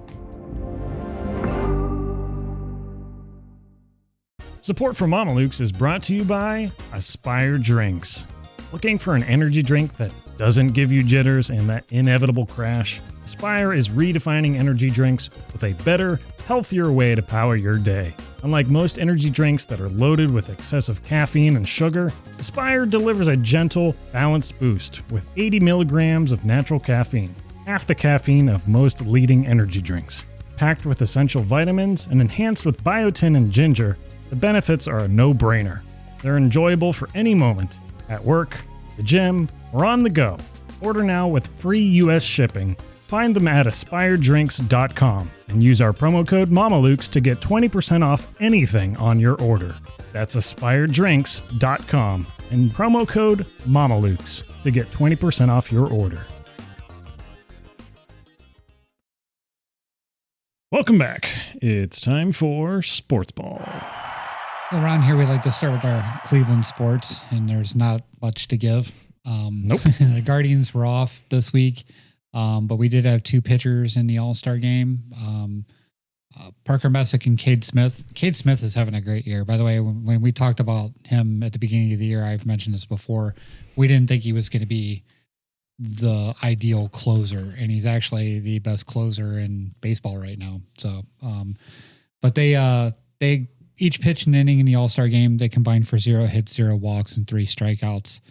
Support for Mamalukes is brought to you by Aspire Drinks. Looking for an energy drink that doesn't give you jitters and that inevitable crash? Aspire is redefining energy drinks with a better, healthier way to power your day. Unlike most energy drinks that are loaded with excessive caffeine and sugar, Aspire delivers a gentle, balanced boost with 80 milligrams of natural caffeine, half the caffeine of most leading energy drinks. Packed with essential vitamins and enhanced with biotin and ginger, the benefits are a no-brainer. They're enjoyable for any moment, at work, the gym, or on the go. Order now with free US shipping. Find them at aspiredrinks.com and use our promo code Mamalukes to get 20% off anything on your order. That's aspiredrinks.com and promo code Mamalukes to get 20% off your order. Welcome back. It's time for Sportsball. Around here, we like to start with our Cleveland sports, and there's not much to give. Nope. The Guardians were off this week, but we did have 2 pitchers in the All-Star game. Parker Messick and Cade Smith. Cade Smith is having a great year. By the way, when we talked about him at the beginning of the year, I've mentioned this before, we didn't think he was going to be the ideal closer, and he's actually the best closer in baseball right now. So, but they each pitched an inning in the All-Star game. They combined for 0 hits, 0 walks, and 3 strikeouts.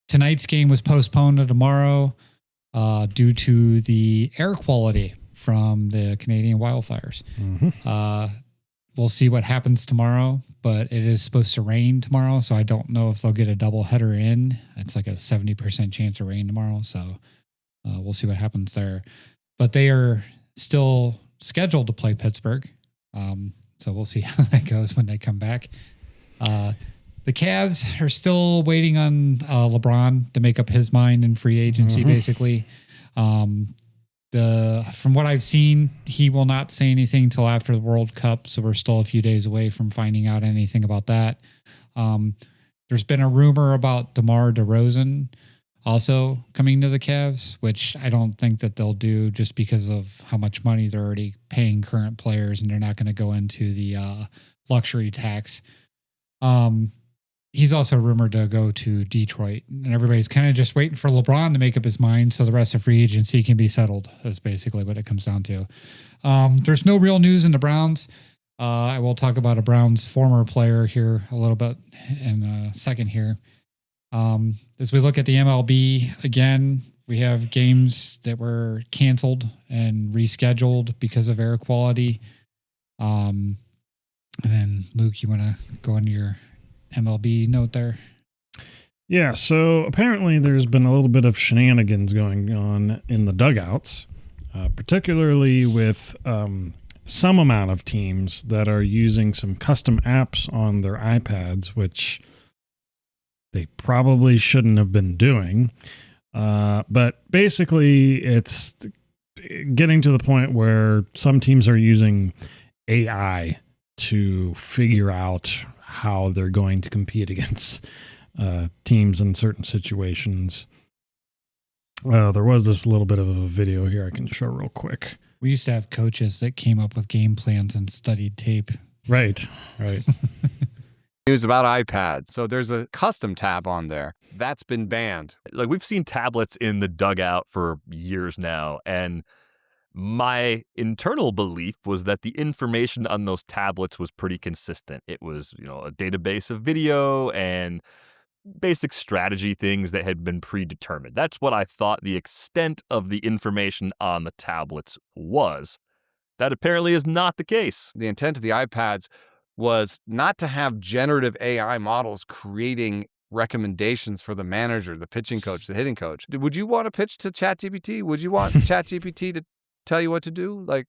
Tonight's game was postponed to tomorrow due to the air quality from the Canadian wildfires. We'll see what happens tomorrow, but it is supposed to rain tomorrow, so I don't know if they'll get a double header in. It's like a 70% chance of rain tomorrow, so we'll see what happens there. But they are still scheduled to play Pittsburgh, so we'll see how that goes when they come back. The Cavs are still waiting on LeBron to make up his mind in free agency, basically. From what I've seen, he will not say anything till after the World Cup, so we're still a few days away from finding out anything about that. There's been a rumor about DeMar DeRozan also coming to the Cavs, which I don't think that they'll do just because of how much money they're already paying current players, and they're not going to go into the luxury tax. He's also rumored to go to Detroit, and everybody's kind of just waiting for LeBron to make up his mind so the rest of free agency can be settled. That's basically what it comes down to. There's no real news in the Browns. I will talk about a Browns former player here a little bit in a second here. As we look at the MLB again, we have games that were canceled and rescheduled because of air quality. And then Luke, you want to go into your MLB note there? Yeah, so apparently there's been a little bit of shenanigans going on in the dugouts, particularly with some amount of teams that are using some custom apps on their iPads, which they probably shouldn't have been doing. But basically, it's getting to the point where some teams are using AI to figure out how they're going to compete against teams in certain situations. There was this little bit of a video here I can show real quick. We used to have coaches that came up with game plans and studied tape. Right. News about iPads. So there's a custom tab on there that's been banned. Like, we've seen tablets in the dugout for years now, and my internal belief was that the information on those tablets was pretty consistent. It was, a database of video and basic strategy things that had been predetermined. That's what I thought the extent of the information on the tablets was. That apparently is not the case. The intent of the iPads was not to have generative AI models creating recommendations for the manager, the pitching coach, the hitting coach. Would you want to pitch to ChatGPT? Would you want ChatGPT to tell you what to do? Like,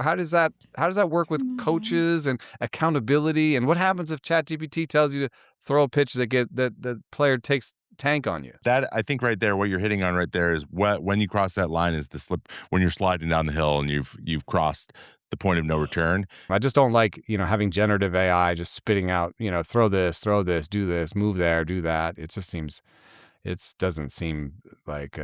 how does that work with coaches and accountability? And what happens if ChatGPT tells you to throw a pitch that the player takes tank on you? That, I think right there, what you're hitting on right there is when you cross that line is the slip, when you're sliding down the hill and you've crossed the point of no return. I just don't like, having generative AI just spitting out, throw this, do this, move there, do that. It doesn't seem like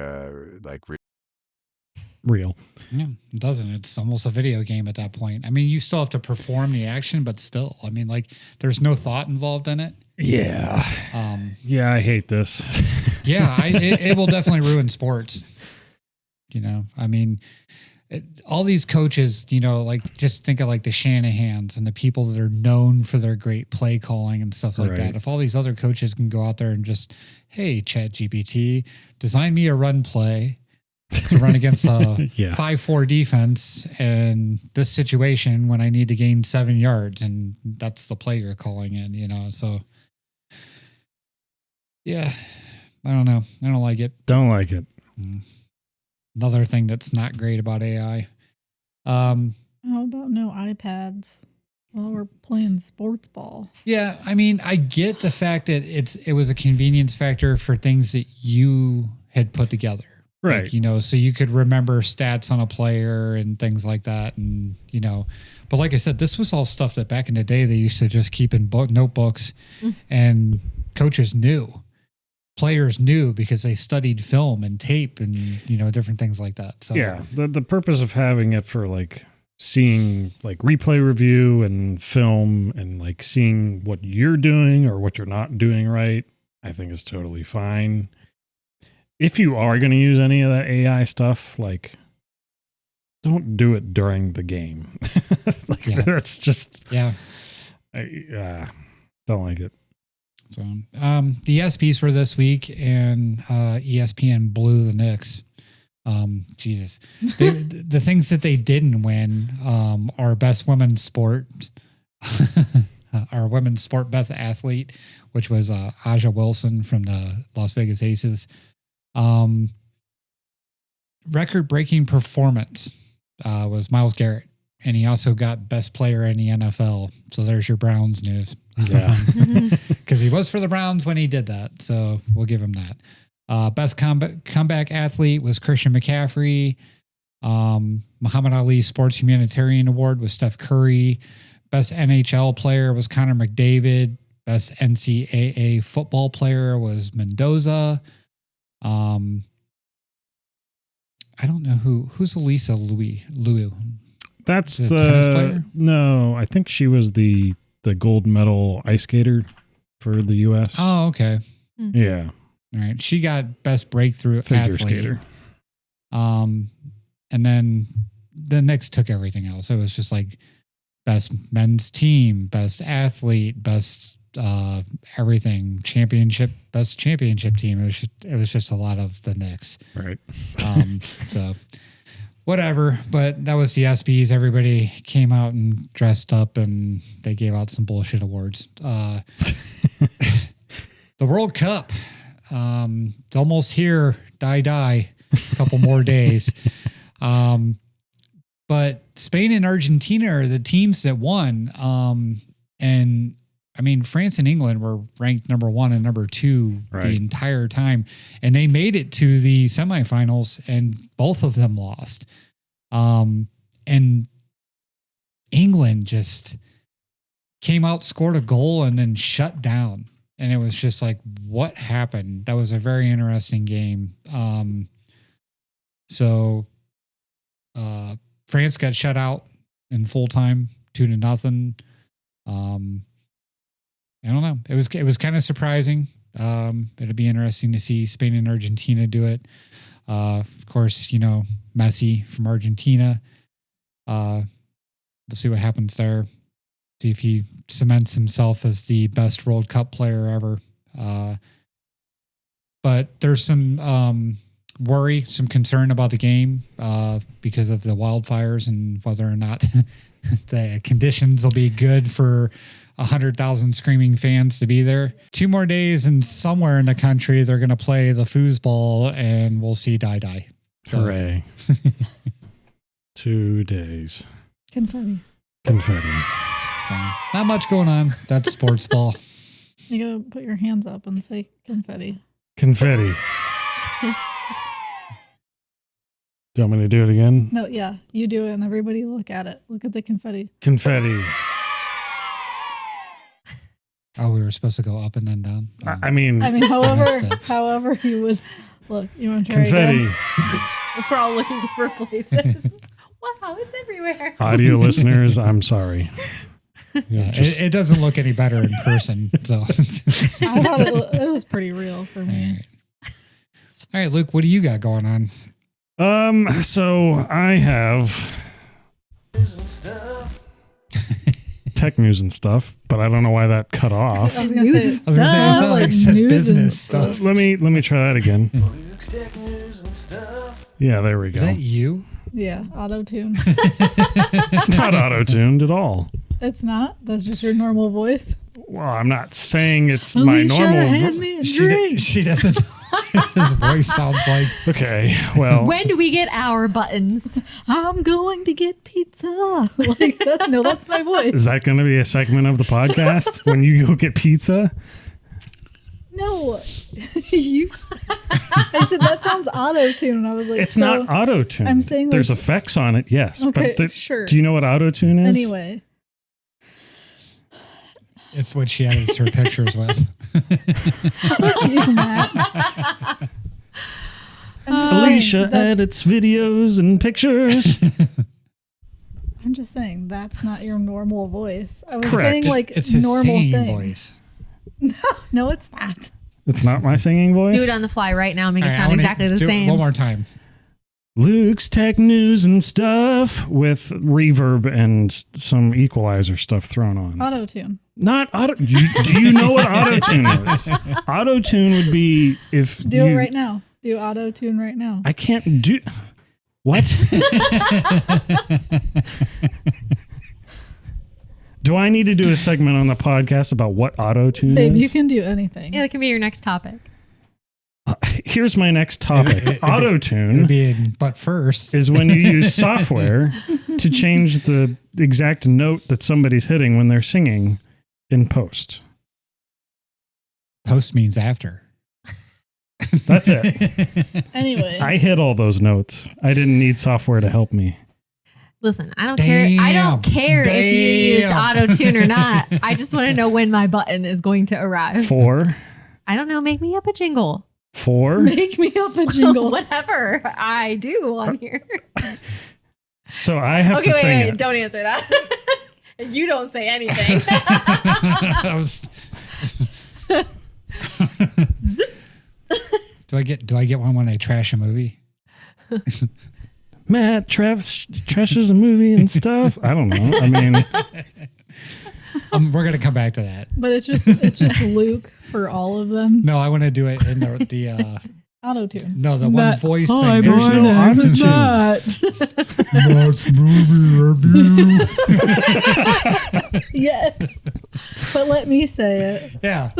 Real. Yeah, it doesn't. It's almost a video game at that point. I mean, you still have to perform the action, but still, I mean, like, there's no thought involved in it. Yeah. I hate this. Yeah, it will definitely ruin sports. I mean, all these coaches, like, just think of like the Shanahans and the people that are known for their great play calling and stuff like that. If all these other coaches can go out there and just, hey, ChatGPT, design me a run play to run against a 5-4 defense in this situation when I need to gain 7 yards, and that's the play you're calling in, so yeah, I don't know. I don't like it. Don't like it. Another thing that's not great about AI. How about no iPads while we're playing Sportsball? Yeah, I mean, I get the fact that it was a convenience factor for things that you had put together. Right. Like, so you could remember stats on a player and things like that. And, but like I said, this was all stuff that back in the day, they used to just keep in notebooks and coaches knew. Players knew because they studied film and tape and, different things like that. So yeah, the purpose of having it for like seeing like replay review and film and like seeing what you're doing or what you're not doing right, I think is totally fine. if you are going to use any of that AI stuff, like, don't do it during the game. That's just, I don't like it. So, the ESPYs for this week, and ESPN blew the Knicks. Jesus, the things that they didn't win, our best women's sport, our women's sport best athlete, which was Aja Wilson from the Las Vegas Aces. Record-breaking performance was Myles Garrett, and he also got best player in the NFL. So there's your Browns news. Yeah, because he was for the Browns when he did that. So we'll give him that. Best comeback athlete was Christian McCaffrey. Muhammad Ali Sports Humanitarian Award was Steph Curry. Best NHL player was Connor McDavid. Best NCAA football player was Mendoza. I don't know who's Elisa Louis. that's The tennis player? No, I think she was the gold medal ice skater for the U.S. Oh, okay. Yeah, All right. She got best breakthrough figure athlete. skater. And then the Knicks took everything else. It was just like best men's team, best athlete, best everything, best championship team. It was just a lot of the Knicks. Right. So whatever, but that was the ESPYs. Everybody came out and dressed up, and they gave out some bullshit awards. The World Cup, it's almost here. Die. A couple more days. But Spain and Argentina are the teams that won. And I mean, France and England were ranked number 1 and number 2 the entire time, and they made it to the semifinals, and both of them lost. And England just came out, scored a goal, and then shut down. And it was just like, what happened? That was a very interesting game. So France got shut out in full time, 2-0. I don't know. It was kind of surprising. It'll be interesting to see Spain and Argentina do it. Of course, Messi from Argentina. We'll see what happens there. See if he cements himself as the best World Cup player ever. But there's some worry, some concern about the game because of the wildfires and whether or not the conditions will be good for 100,000 screaming fans to be there. 2 more days, and somewhere in the country they're going to play the foosball, and we'll see die. So. Hooray. 2 days. Confetti. So, not much going on. That's sports ball. You gotta put your hands up and say confetti. confetti. Do you want me to do it again? No, yeah, you do it, and everybody look at it. Look at the confetti. Confetti. Oh, we were supposed to go up and then down. I mean, however you would look. You want to try confetti. again? We're all looking different places. Wow, it's everywhere. Audio listeners, I'm sorry. Yeah, it doesn't look any better in person. So I thought it was pretty real for me. All right, Luke, what do you got going on? So I have news and stuff. Tech news and stuff, but I don't know why that cut off. I was gonna say, it sounded like news business and stuff. Let me try that again. Yeah, there we go. Is that you? Yeah, auto-tune. It's not auto-tuned at all. It's not? That's just your normal voice? Well, I'm not saying it's my normal She doesn't his voice sounds like. Okay, well. When do we get our buttons? I'm going to get pizza. Like that, no, that's my voice. Is that going to be a segment of the podcast when you go get pizza? No. I said that sounds auto-tune. I was like, it's not auto-tune. I'm saying there's effects on it, yes. Okay, but sure. Do you know what auto-tune is? Anyway. It's what she edits her pictures with. Fuck you, Matt. Alicia edits videos and pictures. I'm just saying that's not your normal voice. I was Correct. saying like it's his normal singing thing. voice. No, it's not. It's not my singing voice? Do it on the fly right now. Make it All right, sound exactly the do it same. one more time. Luke's tech news and stuff with reverb and some equalizer stuff thrown on. Auto-tune. Not auto. Do you know what auto-tune is? Auto-tune would be if Do it right now. Do auto-tune right now. I can't do... What? Do I need to do a segment on the podcast about what auto-tune Babe, is? you can do anything. Yeah, that can be your next topic. Here's my next topic. Auto-tune But first, is when you use software to change the exact note that somebody's hitting when they're singing in post. post means after. That's it. Anyway. I hit all those notes. I didn't need software to help me. Listen, I don't care. I don't care if you use auto-tune or not. I just want to know when my button is going to arrive. 4. I don't know. Make me up a jingle. 4. Make me up a jingle. Whatever I do on here. So I have Okay, to sing wait. it. Don't answer that. You don't say anything. Do I get one when I trash a movie? Matt trashes a movie and stuff. I don't know. I mean, We're gonna come back to that. But it's just Luke for all of them. No, I want to do it in the Auto-tune. no, the one voice Hi, thing. my name is Matt's movie review. Yes. But let me say it. Yeah.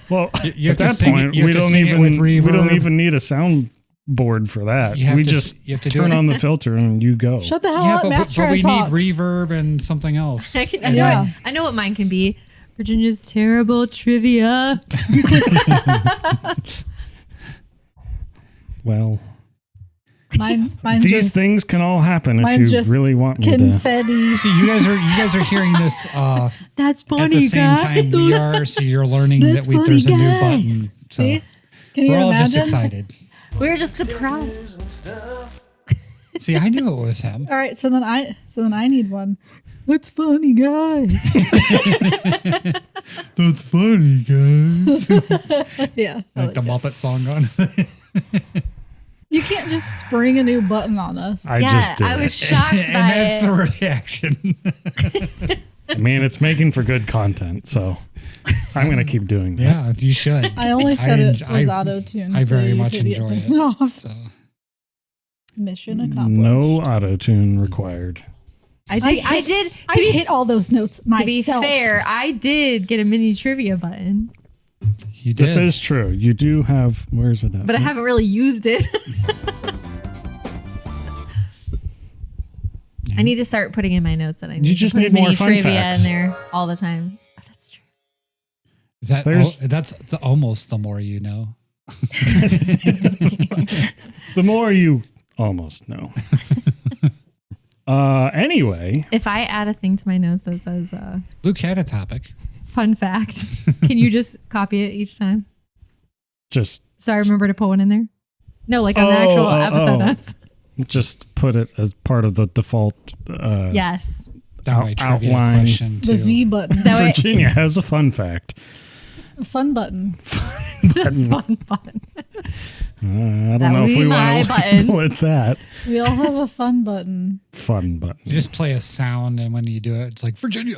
well, You at have to that sing it- point, you have we to don't sing it with we don't reverb. even need a soundboard for that. You have We to just you have to do turn it. on the filter and you go. Shut the hell Yeah, up, Matt's but trying we to talk. need reverb and something else. I know what mine can be. Virginia's terrible trivia. Well, Mine's these just things can all happen if mine's you just really want me to. confetti. See, you guys are hearing this That's funny, at the same time we are. So you're learning that That's funny, there's a new guys. button. So See? Can you we're all imagine? just excited. We were just surprised. See, I knew it was him. All right, so then I need one. That's funny, guys. That's funny, guys. Yeah. I Like the like it. Muppet song on. You can't just spring a new button on us. I Yeah, just did. I was shocked And by that's it. the reaction. I mean, it's making for good content, so I'm going to keep doing that. Yeah, you should. I only said it I- was auto-tuned. I so very you much could get enjoy pissed it. off. So Mission accomplished. No auto-tune required. I did. I hit all those notes myself. To be fair, I did get a mini trivia button, you did. This is true. You do have. Where's it at? but I haven't really used it. I need to start putting in my notes that I need You to just put need a mini more fun trivia facts. in there all the time. Oh, that's true. Is that that's almost the more you know. The more you almost know. Anyway, If I add a thing to my notes that says Luke had a topic. fun fact, can you just copy it each time? just So I remember to put one in there? No, like on the actual episode notes. just put it as part of the default. Yes. Down by trivia outline. question The too. V button. That way, Virginia has a fun fact. A fun button. Button. fun button. I don't That know would if be we my want to button. label it that. We all have a fun button. Fun button. You just play a sound, and when you do it, it's like Virginia.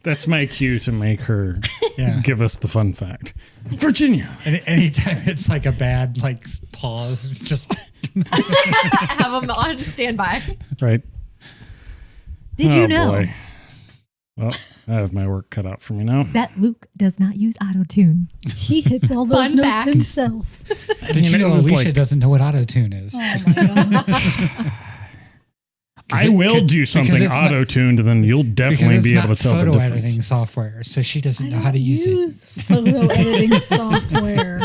That's my cue to make her Yeah. give us the fun fact. Virginia. And anytime it's like a bad like pause, just Have them on standby. Right? Did Oh, you know boy. Well, I have my work cut out for me now. that Luke does not use auto-tune? He hits all those Fun notes fact. himself. did you it know was Alicia like- doesn't know what auto-tune is? Oh my god. I will do something it's not- auto-tuned, and then you'll Because definitely it's be able not to tell the photo difference. editing software, so she doesn't I know how to don't use it. use photo editing software.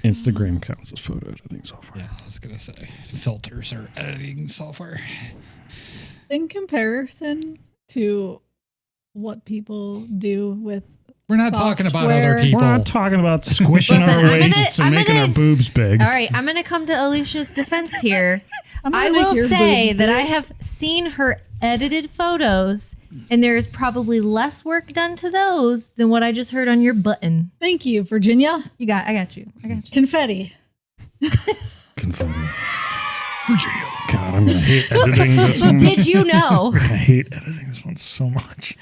Instagram counts as photo editing software. Yeah, I was gonna say filters or editing software. In comparison to what people do with We're not talking about other software. people. We're not talking about squishing Listen, our I'm gonna- waists and I'm making gonna- our boobs big. All right, I'm going to come to Alicia's defense here. I'm gonna I make will your say boobs that big. I have seen her edited photos, and there is probably less work done to those than what I just heard on your button. Thank you, Virginia. I got you. Confetti. Confetti. Virginia. God, I'm gonna hate editing this one. Did you know? I hate editing this one so much.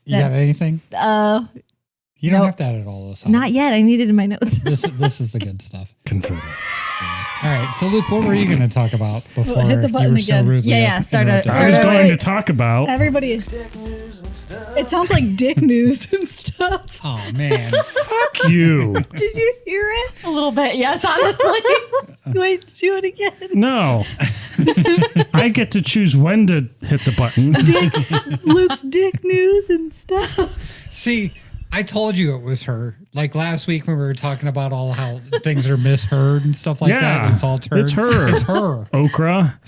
You got anything? You don't Nope. have to edit all this out. Not yet. I need it in my notes. This is the good stuff. Confetti. All right. So, Luke, what were you going to talk about before Hit the you button were so again. rudely Yeah, start it. interrupted? I was Wait, going wait. to talk about. Everybody. It sounds like dick news and stuff. Oh, man. Fuck you. Did you hear it? A little bit, yes, honestly. Wait, do it again. No. I get to choose when to hit the button. Luke's dick news and stuff. See, I told you it was her. Like last week when we were talking about all how things are misheard and stuff like Yeah, that. It's all turned. it's her. It's her. Okra.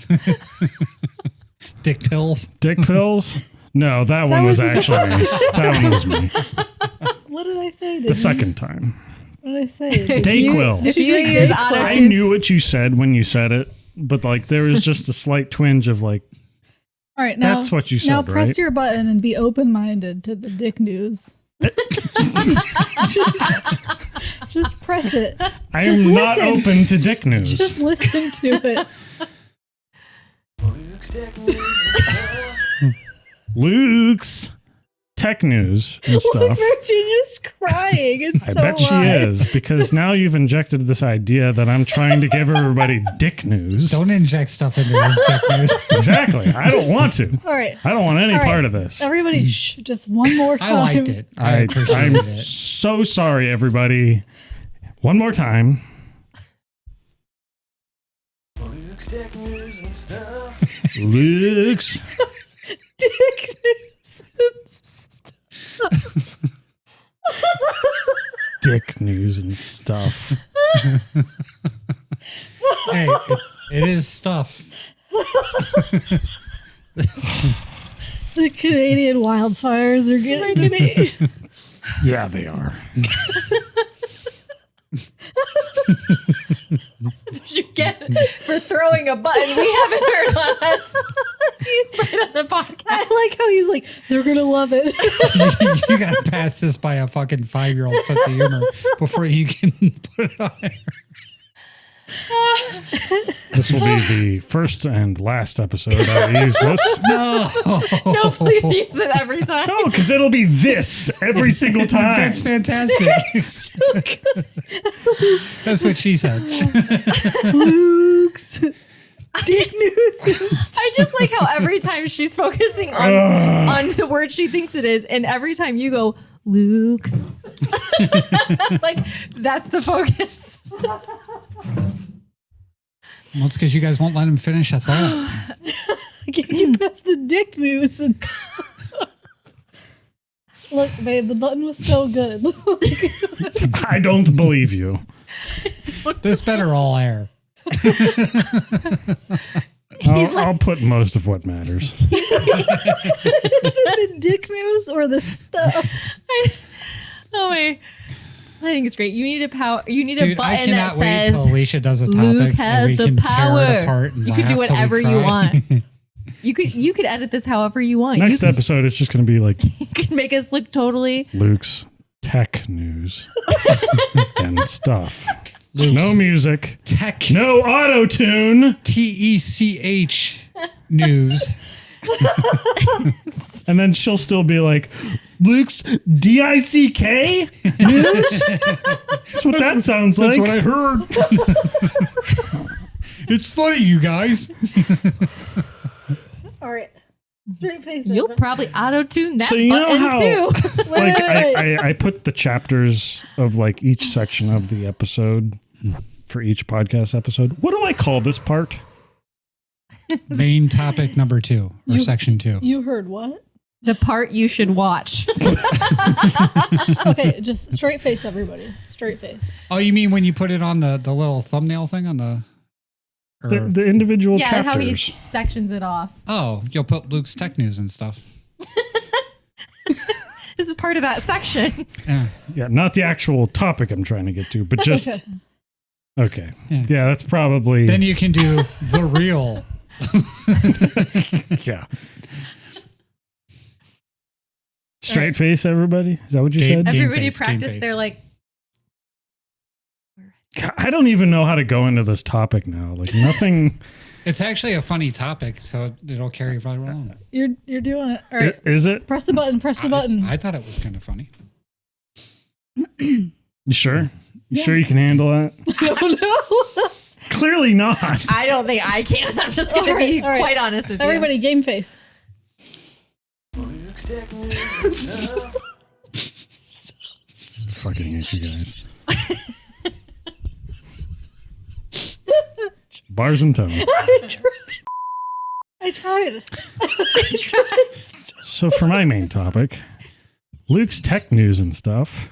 Dick pills. Dick pills. No, that one was actually me. That one was me. What did I say? The second time. What did I say? Dayquil. If you She's a use great I auto-tune, knew what you said when you said it, but like there was just a slight twinge of like, All right, now that's what you said, now press right? your button and be open-minded to the dick news. just press it. I Just am not listen. open to dick news. Just listen to it. Luke's tech news and stuff. Virginia's crying. It's I so bet she loud. is, because now you've injected this idea that I'm trying to give everybody dick news. Don't inject stuff into this dick news. Exactly. I don't want to. All right. I don't want any All right. part of this. Everybody, shh, just one more time. I liked it. I I'm appreciated it. so sorry, everybody. One more time. Luke's Dick news and stuff. dick news and stuff. Hey, it is stuff. The Canadian wildfires are getting me. Yeah, they are. that's what you get for throwing a button we haven't heard on us. Right on the podcast. I like how he's like, they're going to love it. You got to pass this by a fucking 5-year-old sense of humor before you can put it on there. This will be the first and last episode I use this. No, please use it every time. No, because it'll be this every single time. That's fantastic. That's what she said. Luke's dick news. I just like how every time she's focusing on the word she thinks it is, and every time you go, Luke's. Like, that's the focus. Well, it's because you guys won't let him finish a thought. Can you pass the dick news? And look, babe, the button was so good. I don't believe you. This better all air. I'll put most of what matters. Is it the dick news or the stuff? Oh my. I think it's great. You need a power. You need Dude, a I button that cannot wait till says Alicia does a topic Luke has and we the can tear power. it apart and You could do laugh till we whatever you cry. want. You could edit this however you want. Next you episode, it's just going to be like could make us look totally. Luke's tech news and stuff. Luke's No music. tech No auto tune. TECH news. And then she'll still be like, Luke's DICK news? That's what that sounds like. That's what I heard. It's funny, you guys. All right. Straight faces. You'll probably auto tune that So you know button how- too. Like wait. I put the chapters of like each section of the episode for each podcast episode. What do I call this part? Main topic number 2 or section 2. You heard what? The part you should watch. Okay, just straight face, everybody. Straight face. Oh, you mean when you put it on the little thumbnail thing on the? Or, The individual Yeah, chapters. how he sections it off. oh, you'll put Luke's tech news and stuff. This is part of that section. Yeah. Yeah, not the actual topic I'm trying to get to, but just okay. Yeah, that's probably Then you can do the real. yeah. Straight face, everybody? Is that what you said? Everybody face, game practice face. their like. God, I don't even know how to go into this topic now. Like nothing. It's actually a funny topic, so it'll carry right along. You're doing it. All right. Is it? Press the button. Press the button. I thought it was kind of funny. You sure? You sure you can handle that? Oh Clearly not. I don't think I can. I'm just going to be quite honest with no! Everybody, game face. Fucking hate you guys. Bars and tone. I tried. So for my main topic, Luke's tech news and stuff.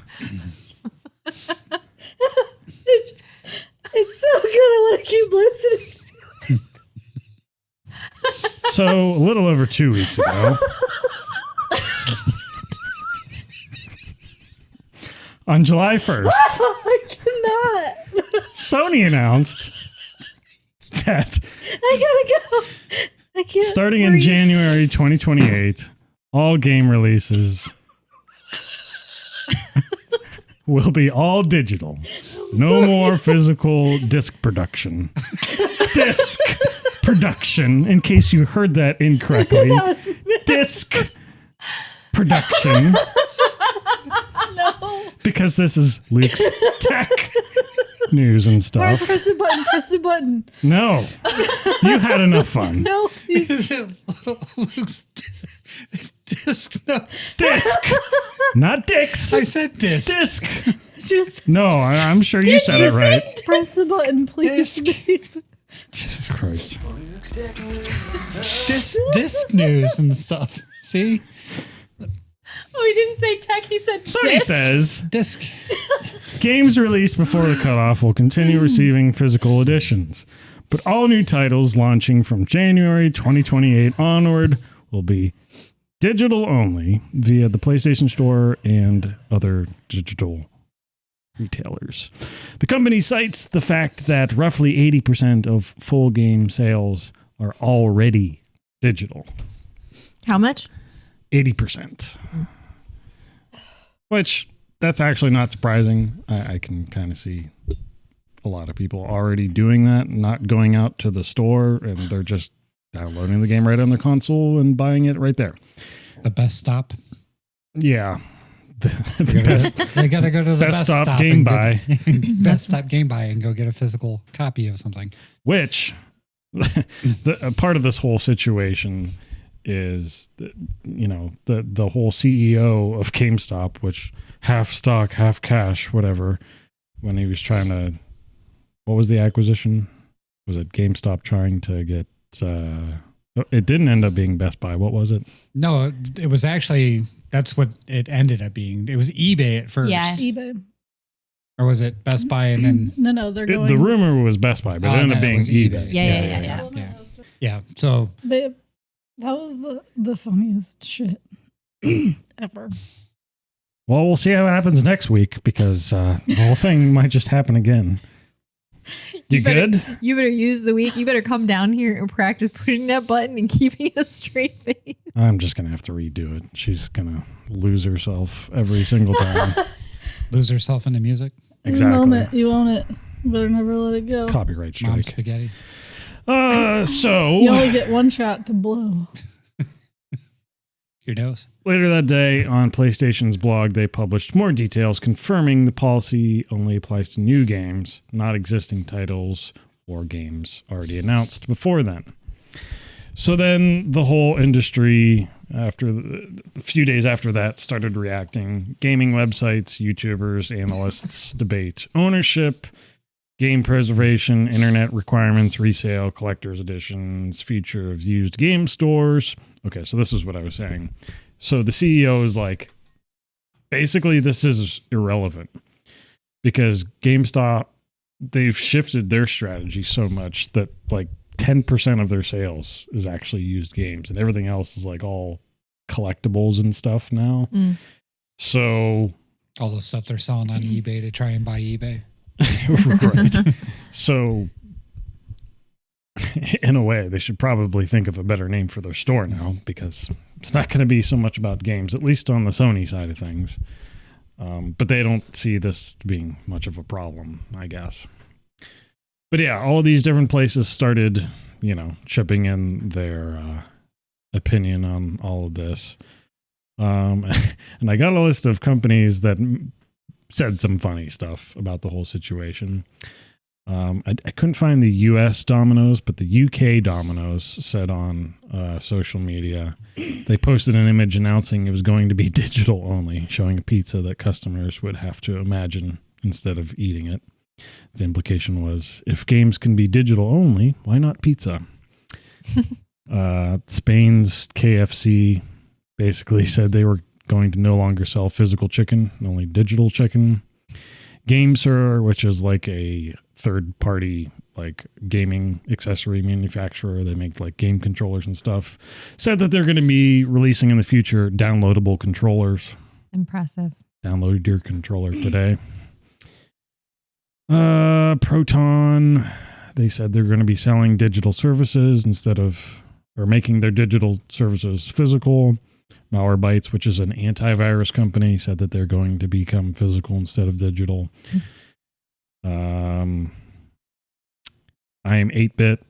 It's so good. I want to keep listening. So a little over 2 weeks ago, on July 1st, I cannot. Sony announced that I gotta go. I can't. starting in breathe. January 2028, all game releases will be all digital. No more physical disc production. Disc production, in case you heard that incorrectly. That was Disc production. no. Because this is Luke's tech news and All right, stuff. press the button. Press the button. No. You had enough fun. No. Luke's disc. No. Disc. Not dicks. I said disc. Disc. Just No, I'm sure you said it right. press the button, please. Jesus Christ. Disc news and stuff. See? Oh, he didn't say tech. He said Sony disc. says Disc. games released before the cutoff will continue receiving physical editions, but all new titles launching from January 2028 onward will be digital only via the PlayStation Store and other digital retailers. The company cites the fact that roughly 80% of full game sales are already digital. How much? 80%. Which, that's actually not surprising. I can kind of see a lot of people already doing that, not going out to the store, and they're just downloading the game right on their console and buying it right there. The best stop. Yeah. The best, They gotta go to the best best stop game and buy. best stop game buy and go get a physical copy of something. Which, a part of this whole situation is, the whole CEO of GameStop, which half stock, half cash, whatever, when he was trying to, what was the acquisition? Was it GameStop trying to get, it didn't end up being Best Buy. What was it? No, it was actually, that's what it ended up being. It was eBay at first. Yeah. eBay. Or was it Best Buy and then No, they're going. The rumor was Best Buy, but it ended up then being was eBay. Yeah. Yeah. Yeah. So Babe, that was the funniest shit ever. Well, we'll see how it happens next week, because the whole thing might just happen again. You good? You better use the week. You better come down here and practice pushing that button and keeping a straight face. I'm just going to have to redo it. She's going to lose herself every single time. lose herself in the music. Exactly. You own it. Better never let it go. Copyright Mom strike. spaghetti. So You only get one shot to blow. Your nose. later that day on PlayStation's blog, they published more details confirming the policy only applies to new games, not existing titles or games already announced before then. So then the whole industry, after a few days after that, started reacting. Gaming websites, YouTubers, analysts debate ownership, game preservation, internet requirements, resale, collector's editions, future of used game stores. Okay, so this is what I was saying. So the CEO is like, basically this is irrelevant because GameStop, they've shifted their strategy so much that like 10% of their sales is actually used games and everything else is like all collectibles and stuff now. So All the stuff they're selling on eBay to try and buy eBay. right. So in a way, they should probably think of a better name for their store now because it's not going to be so much about games, at least on the Sony side of things. But they don't see this being much of a problem, I guess. But yeah, all these different places started, chipping in their opinion on all of this. And I got a list of companies that said some funny stuff about the whole situation. I couldn't find the US Domino's, but the UK Domino's said on social media, they posted an image announcing it was going to be digital only, showing a pizza that customers would have to imagine instead of eating it. The implication was, if games can be digital only, why not pizza? Spain's KFC basically said they were going to no longer sell physical chicken, only digital chicken. GameSir, which is like a third-party like gaming accessory manufacturer, they make like game controllers and stuff, said that they're going to be releasing in the future downloadable controllers. Impressive. Download your controller today. Proton, they said they're going to be selling digital services or making their digital services physical. Malwarebytes, which is an antivirus company, said that they're going to become physical instead of digital. I am 8-bit,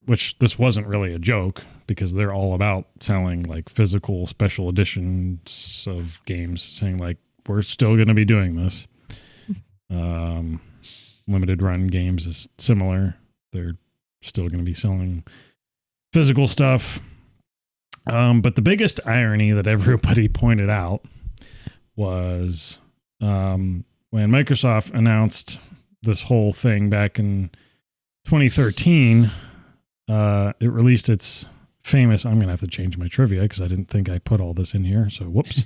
which this wasn't really a joke because they're all about selling like physical special editions of games, saying like, we're still going to be doing this. Limited run games is similar. They're still going to be selling physical stuff. But the biggest irony that everybody pointed out was when Microsoft announced this whole thing back in 2013, it released its famous, I'm going to have to change my trivia because I didn't think I put all this in here. So whoops.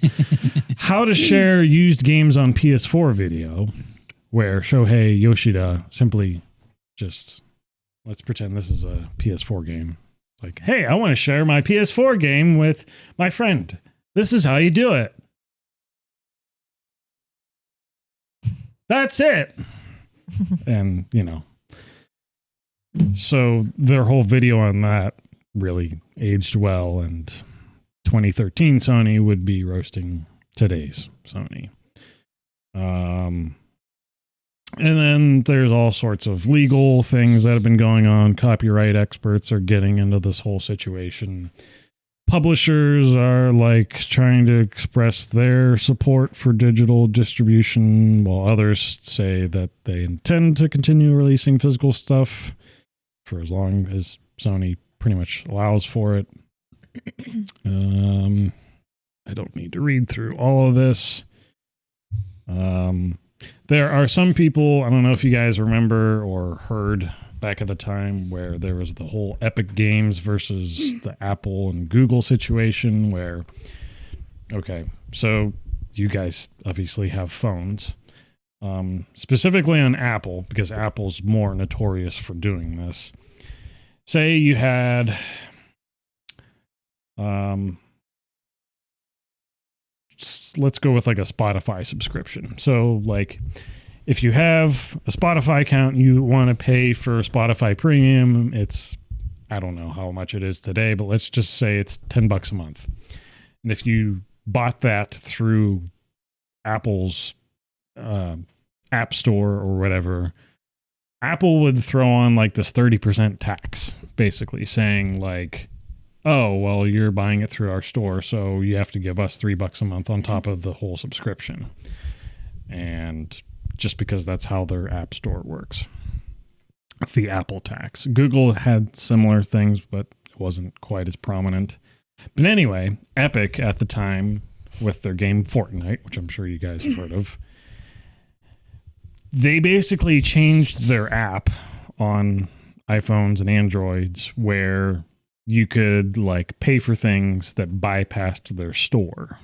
How to share used games on PS4 video, where Shohei Yoshida simply just, let's pretend this is a PS4 game. Like, hey, I want to share my PS4 game with my friend. This is how you do it. That's it. And, so their whole video on that really aged well. And 2013 Sony would be roasting today's Sony. And then there's all sorts of legal things that have been going on. Copyright experts are getting into this whole situation. Publishers are like trying to express their support for digital distribution, while others say that they intend to continue releasing physical stuff for as long as Sony pretty much allows for it. I don't need to read through all of this. There are some people, I don't know if you guys remember or heard back at the time, where there was the whole Epic Games versus the Apple and Google situation where, okay, so you guys obviously have phones, specifically on Apple, because Apple's more notorious for doing this. Say you had, let's go with like a Spotify subscription. So like if you have a Spotify account, you want to pay for Spotify Premium. It's, I don't know how much it is today, but let's just say it's $10 a month. And if you bought that through Apple's App Store or whatever, Apple would throw on like this 30% tax, basically saying like, oh, well, you're buying it through our store, so you have to give us $3 a month on top of the whole subscription. And just because that's how their app store works. The Apple tax. Google had similar things, but it wasn't quite as prominent. But anyway, Epic at the time, with their game Fortnite, which I'm sure you guys have heard of, they basically changed their app on iPhones and Androids where you could like pay for things that bypassed their store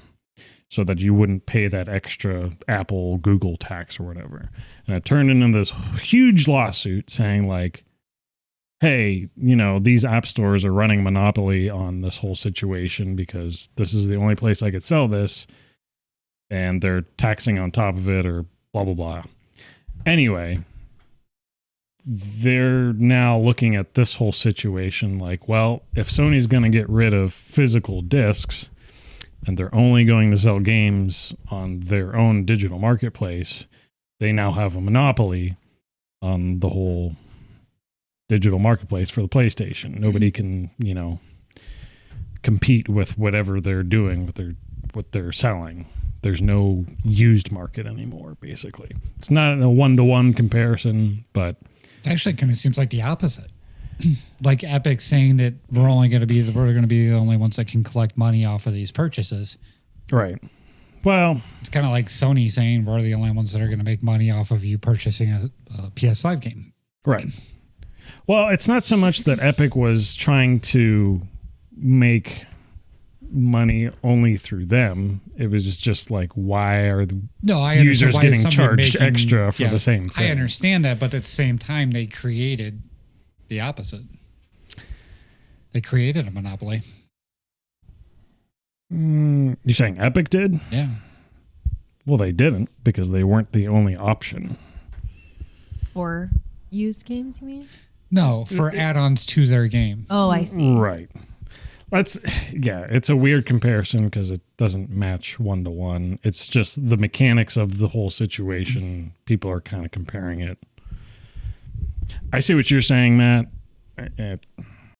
so that you wouldn't pay that extra Apple Google tax or whatever. And it turned into this huge lawsuit saying like, hey, these app stores are running monopoly on this whole situation because this is the only place I could sell this and they're taxing on top of it or blah, blah, blah. Anyway, they're now looking at this whole situation like, well, if Sony's going to get rid of physical discs, and they're only going to sell games on their own digital marketplace, they now have a monopoly on the whole digital marketplace for the PlayStation. Nobody can, compete with whatever they're doing with what they're selling. There's no used market anymore, basically. It's not a one-to-one comparison, but it actually kind of seems like the opposite. Like Epic saying that we're going to be the only ones that can collect money off of these purchases. Right. Well, it's kind of like Sony saying we're the only ones that are going to make money off of you purchasing a PS5 game. Right. Well, it's not so much that Epic was trying to make money only through them. It was just like, why are the users getting charged extra for the same thing? I understand that, but at the same time, they created the opposite. They created a monopoly. You're saying Epic did? Yeah. Well, they didn't, because they weren't the only option. For used games, you mean? No, for add-ons to their game. Oh, I see. Right. It's a weird comparison because it doesn't match one-to-one. It's just the mechanics of the whole situation. People are kind of comparing it. I see what you're saying, Matt.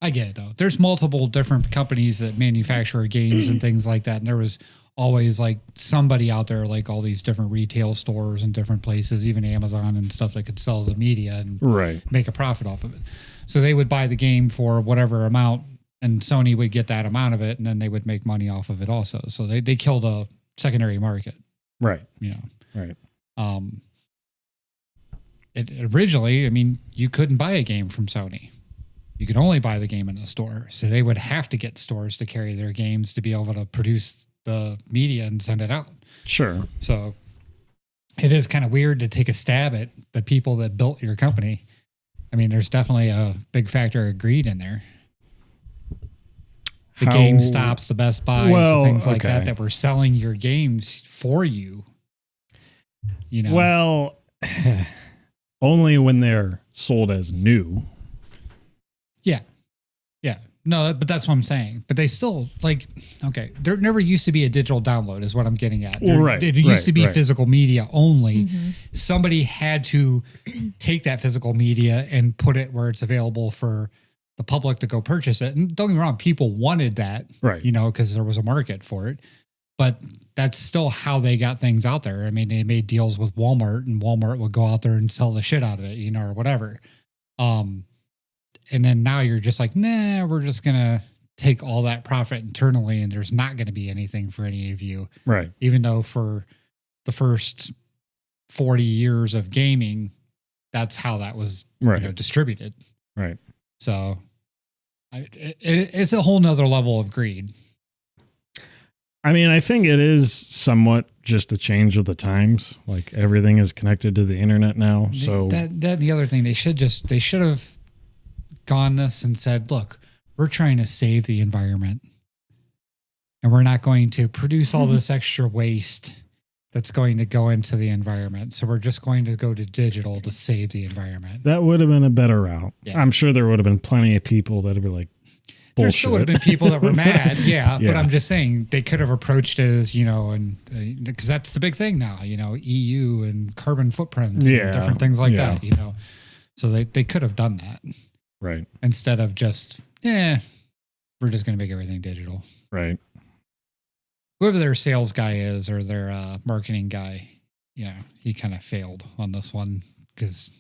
I get it, though. There's multiple different companies that manufacture games and things like that. And there was always like somebody out there, like all these different retail stores and different places, even Amazon and stuff that could sell the media and make a profit off of it. So they would buy the game for whatever amount, and Sony would get that amount of it, and then they would make money off of it also. So they killed a secondary market. Right. Right. Originally, I mean, you couldn't buy a game from Sony. You could only buy the game in a store. So they would have to get stores to carry their games to be able to produce the media and send it out. Sure. So it is kind of weird to take a stab at the people that built your company. I mean, there's definitely a big factor of greed in there. The GameStops, the Best Buys, things like that were selling your games for you. Well, only when they're sold as new. Yeah. Yeah. No, but that's what I'm saying. But they still, there never used to be a digital download is what I'm getting at. It used to be physical media only. Mm-hmm. Somebody had to take that physical media and put it where it's available for the public to go purchase it. And don't get me wrong, people wanted that, because there was a market for it. But that's still how they got things out there. I mean, they made deals with Walmart, and Walmart would go out there and sell the shit out of it, or whatever. And then now you're just like, nah, we're just going to take all that profit internally, and there's not going to be anything for any of you. Right. Even though for the first 40 years of gaming, that's how that was distributed. Right. So it's a whole nother level of greed. I mean, I think it is somewhat just a change of the times. Like everything is connected to the internet now. So that the other thing, they should have gone this and said, look, we're trying to save the environment, and we're not going to produce all this extra waste that's going to go into the environment. So we're just going to go to digital to save the environment. That would have been a better route. Yeah. I'm sure there would have been plenty of people that would be like, bullshit. There still would have been people that were mad. Yeah. But I'm just saying they could have approached it as, and because that's the big thing now, EU and carbon footprints and different things like that, so they could have done that. Right. Instead of just, we're just going to make everything digital. Right. Whoever their sales guy is or their marketing guy, he kind of failed on this one because.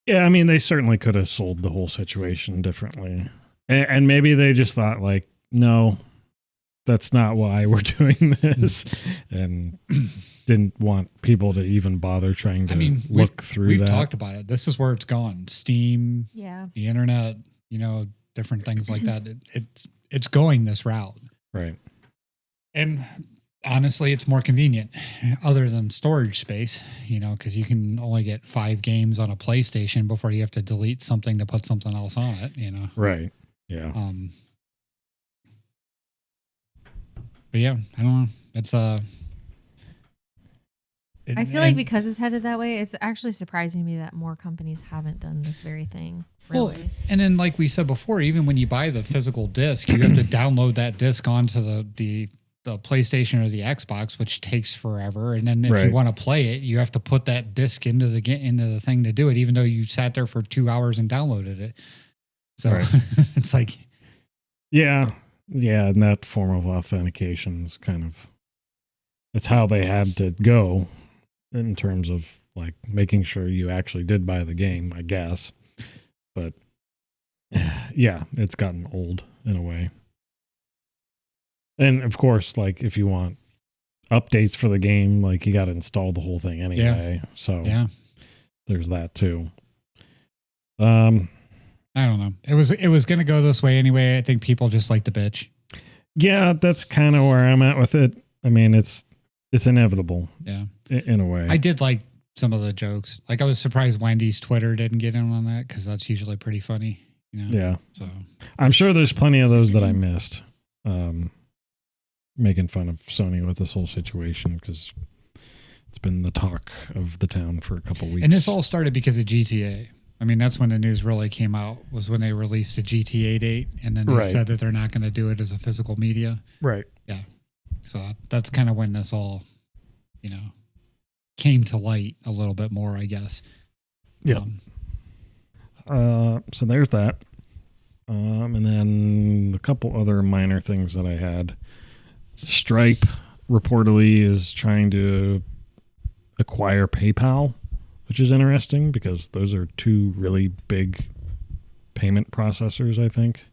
Yeah, I mean, they certainly could have sold the whole situation differently. And maybe they just thought like, no, that's not why we're doing this. And didn't want people to even bother trying to look through that. We've talked about it. This is where it's gone. Steam, the internet, different things like that. It's going this route. Right. And honestly, it's more convenient other than storage space, because you can only get 5 games on a PlayStation before you have to delete something to put something else on it, Right. Yeah. But yeah, I don't know. It's I feel like because it's headed that way, it's actually surprising me that more companies haven't done this very thing. Really. Well, and then like we said before, even when you buy the physical disc, you have to download that disc onto the the PlayStation or the Xbox, which takes forever. And then if Right. you want to play it, you have to put that disc into the thing to do it, even though you sat there for 2 hours and downloaded it. So Right. it's like, Yeah. Yeah. And that form of authentication is kind of, it's how they had to go in terms of like making sure you actually did buy the game, I guess. But yeah, it's gotten old in a way. And of course, like if you want updates for the game, like you got to install the whole thing anyway. So yeah, there's that too. I don't know. It was going to go this way anyway. I think people just like to bitch. Yeah, that's kind of where I'm at with it. I mean, it's inevitable. Yeah. In a way. I did like some of the jokes. Like I was surprised Wendy's Twitter didn't get in on that because that's usually pretty funny. You know? Yeah. So I'm sure there's plenty of those that I missed. Making fun of Sony with this whole situation because it's been the talk of the town for a couple weeks. And this all started because of GTA. I mean, that's when the news really came out, was when they released the GTA date, and then they Right. said that they're not going to do it as a physical media. Right. Yeah. So that's kind of when this all, came to light a little bit more, I guess. Yeah. So there's that. And then a couple other minor things that I had. Stripe reportedly is trying to acquire PayPal, which is interesting because those are two really big payment processors, I think.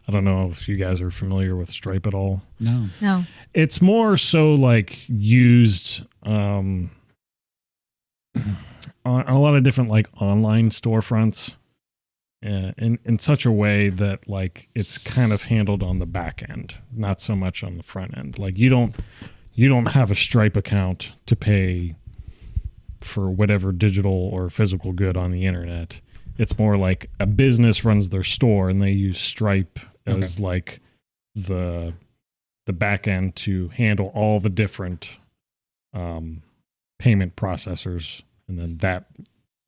I don't know if you guys are familiar with Stripe at all. No. It's more so like used on a lot of different like online storefronts in such a way that like it's kind of handled on the back end, not so much on the front end. Like you don't have a Stripe account to pay for whatever digital or physical good on the internet. It's more like a business runs their store and they use Stripe as like the back end to handle all the different payment processors, and then that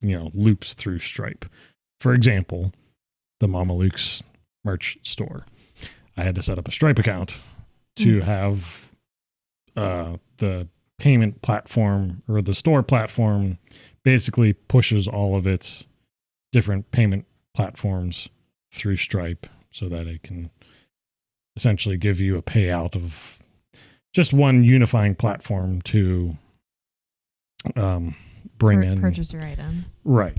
loops through Stripe. For example, the Mamalukes merch store. I had to set up a Stripe account to have the payment platform or the store platform basically pushes all of its different payment platforms through Stripe so that it can essentially give you a payout of just one unifying platform to bring in purchase your items. Right.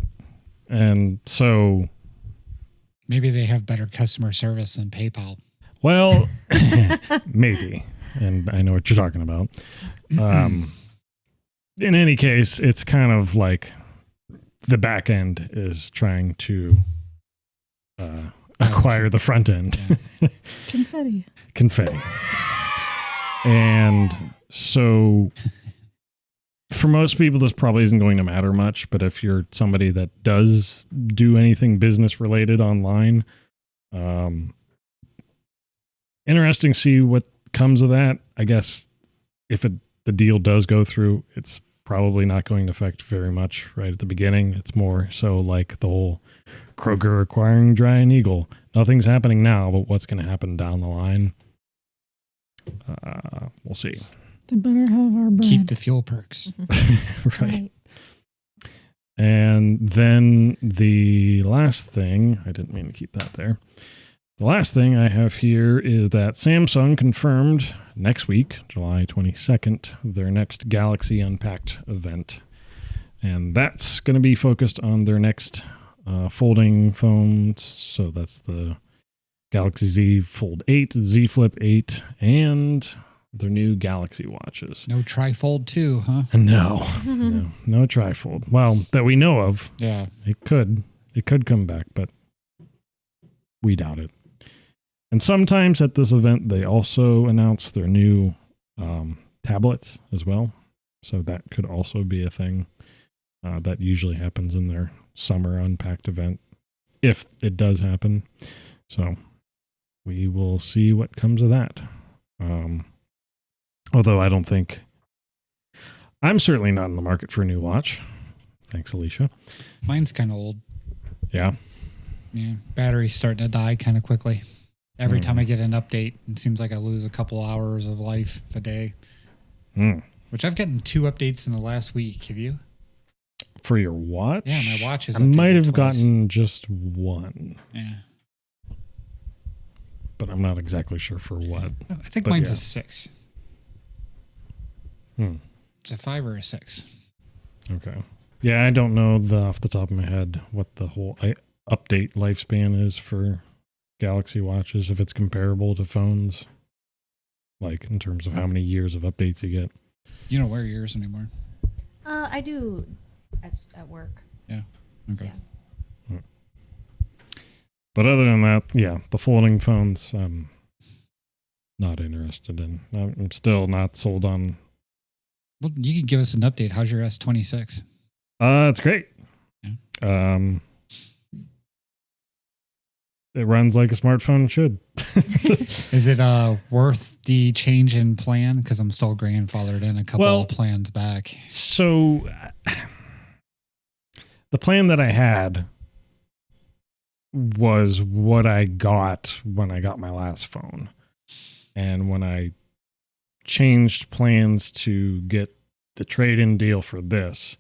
And so Maybe they have better customer service than PayPal. well, maybe. And I know what you're talking about. In any case, it's kind of like the back end is trying to acquire the front end. Confetti. And so for most people, this probably isn't going to matter much. But if you're somebody that does do anything business related online, interesting to see what comes of that. I guess if the deal does go through, it's probably not going to affect very much right at the beginning. It's more so like the whole Kroger acquiring Giant Eagle. Nothing's happening now, but what's going to happen down the line? We'll see. They better have our bread. Keep the fuel perks. Right. And then the last thing, I didn't mean to keep that there. The last thing I have here is that Samsung confirmed next week, July 22nd, their next Galaxy Unpacked event. And that's going to be focused on their next folding phones. So that's the Galaxy Z Fold 8, Z Flip 8, and their new Galaxy watches. No trifold 2, huh? No trifold. Well, that we know of. Yeah. It could come back, but we doubt it. And sometimes at this event, they also announce their new tablets as well. So that could also be a thing that usually happens in their summer Unpacked event, if it does happen. So we will see what comes of that. Although I'm certainly not in the market for a new watch. Thanks, Alicia. Mine's kind of old. Yeah. Yeah. Battery's starting to die kind of quickly. Every time I get an update, it seems like I lose a couple hours of life a day. Which I've gotten 2 updates in the last week. Have you? For your watch? Yeah, my watch is I might have twice. gotten just one. Yeah. But I'm not exactly sure for what. I think But mine's yeah. a 6. It's a 5 or a 6. Okay. Yeah, I don't know off the top of my head what the whole update lifespan is for Galaxy watches, if it's comparable to phones, like in terms of how many years of updates you get. You don't wear yours anymore. I do at work. Yeah. Okay. Yeah. But other than that, yeah, the folding phones, I'm not interested in. I'm still not sold on. Well, you can give us an update. How's your S26? It's great. Yeah. It runs like a smartphone should. Is it worth the change in plan? Because I'm still grandfathered in a couple of plans back. So the plan that I had was what I got when I got my last phone. And when I changed plans to get the trade-in deal for this,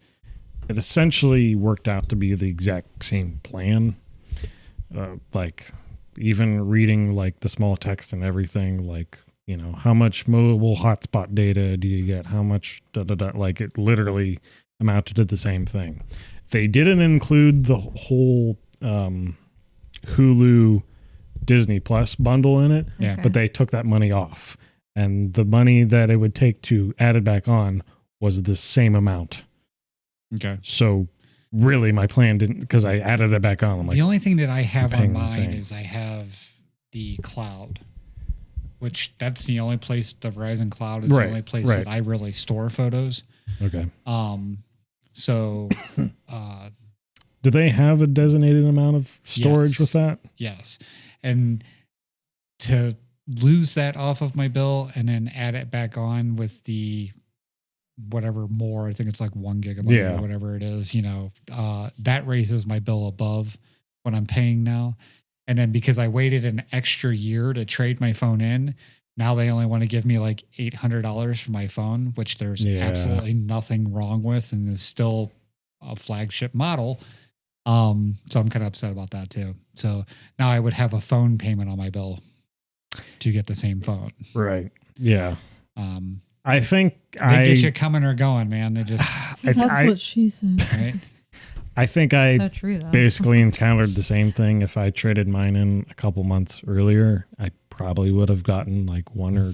it essentially worked out to be the exact same plan. Like even reading like the small text and everything, like, you know, how much mobile hotspot data do you get? How much like it literally amounted to the same thing. They didn't include the whole Hulu Disney Plus bundle in it, Yeah. but they took that money off. And the money that it would take to add it back on was the same amount. Okay. So really my plan didn't, because I added it back on. I'm like, The only thing that I have paying on the mine same. is I have the cloud, which that's the only place, the Verizon cloud is Right, the only place right. that I really store photos. okay. So Do they have a designated amount of storage Yes. with that? yes. And to lose that off of my bill and then add it back on with the whatever more, I think it's like 1 gigabyte Yeah. or whatever it is, you know, that raises my bill above what I'm paying now. And then because I waited an extra year to trade my phone in, now they only want to give me like $800 for my phone, which there's Yeah. absolutely nothing wrong with, and is still a flagship model. So I'm kind of upset about that too. So now I would have a phone payment on my bill to get the same phone. Right. Yeah. Um, I think they get you coming or going, man. They just That's what she said. right. I think I So true, though. basically encountered the same thing. If I traded mine in a couple months earlier, I probably would have gotten like $100 or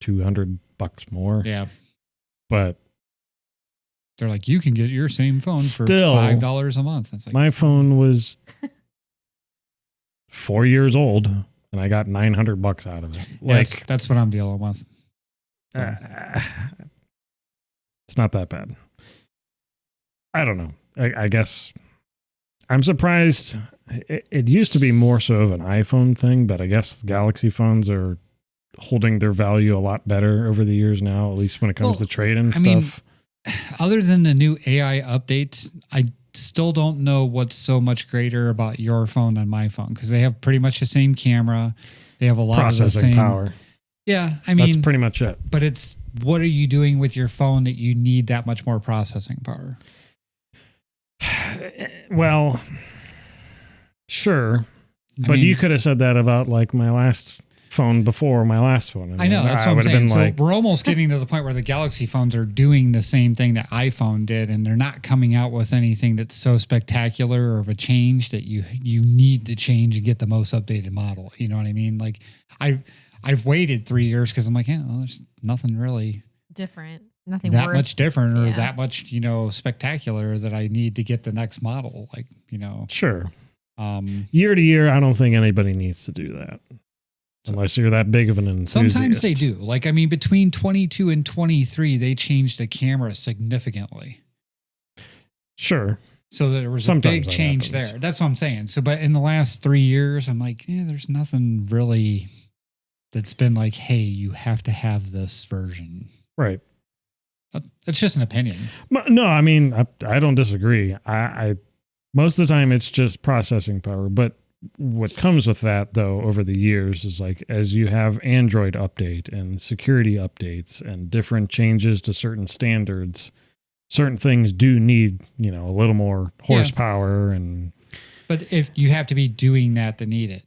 $200 more. Yeah, But they're like, you can get your same phone for Still, $5 a month. It's like, my phone was 4 years old, and I got $900 out of it. Like, that's what I'm dealing with. it's not that bad. I don't know. I guess I'm surprised. It used to be more so of an iPhone thing, but I guess the Galaxy phones are holding their value a lot better over the years now, at least when it comes to trade-in I mean, stuff. Other than the new AI updates, I still don't know what's so much greater about your phone than my phone, because they have pretty much the same camera. They have a lot of the Processing same power. Yeah, I mean, That's pretty much it. but it's what are you doing with your phone that you need that much more processing power? Well, sure. I But mean- you could have said that about like my last phone before my last one. I know, that's I what I'm would have saying. been So like, we're almost getting to the point where the Galaxy phones are doing the same thing that iPhone did, and they're not coming out with anything that's so spectacular or of a change that you need to change and get the most updated model. You know what I mean? Like I've waited 3 years because I'm like, yeah, well, there's nothing really Different. Nothing that worth. much different or yeah. that much, spectacular that I need to get the next model. Like, sure. Year to year, I don't think anybody needs to do that. Unless you're that big of an enthusiast. sometimes they do. Like, I mean, between 22 and 23, they changed the camera significantly. Sure. So there was Sometimes a big that change happens. there. That's what I'm saying. So, but in the last 3 years, I'm like, there's nothing really that's been like, hey, you have to have this version. Right. It's just an opinion. No, I mean, I don't disagree. I most of the time it's just processing power, but what comes with that, though, over the years is like as you have Android update and security updates and different changes to certain standards, certain things do need, you know, a little more horsepower. And But if you have to be doing that to need it,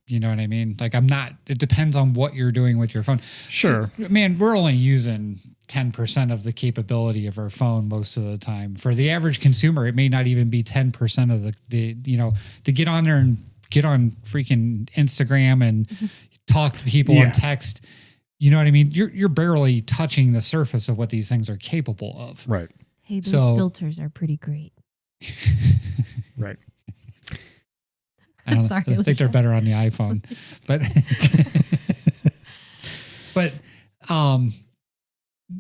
you know what I mean? Like it depends on what you're doing with your phone. Sure. Man, we're only using 10% of the capability of our phone most of the time. For the average consumer, it may not even be 10% of the you know, to get on there and get on freaking Instagram and talk to people on text. You know what I mean? You're barely touching the surface of what these things are capable of. Right. Hey, those filters are pretty great. Right. I think they're better on the iPhone, but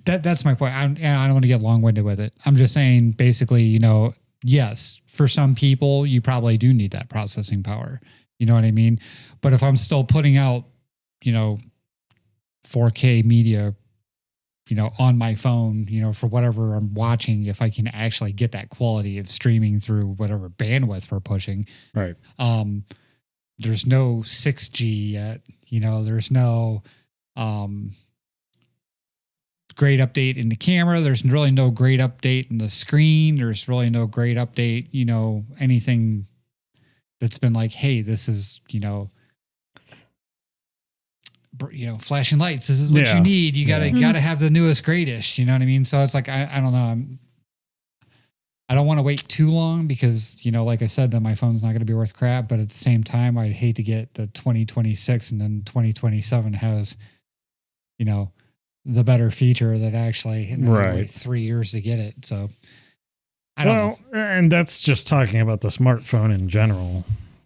that's my point. I don't want to get long winded with it. I'm just saying, basically, you know, yes, for some people, you probably do need that processing power. You know what I mean? But if I'm still putting out, you know, 4K media, you know, on my phone, you know, for whatever I'm watching, if I can actually get that quality of streaming through whatever bandwidth we're pushing. Right. There's no 6G yet, you know, there's no, great update in the camera. There's really no great update in the screen. There's really no great update, you know, anything that's been like, hey, this is, you know, flashing lights. This is what you need. You gotta have the newest, greatest. You know what I mean? So it's like I don't know. I don't want to wait too long because, you know, like I said, then my phone's not going to be worth crap. But at the same time, I'd hate to get the 2026 and then 2027 has, you know, the better feature that actually wait 3 years to get it. So I don't know. And that's just talking about the smartphone in general.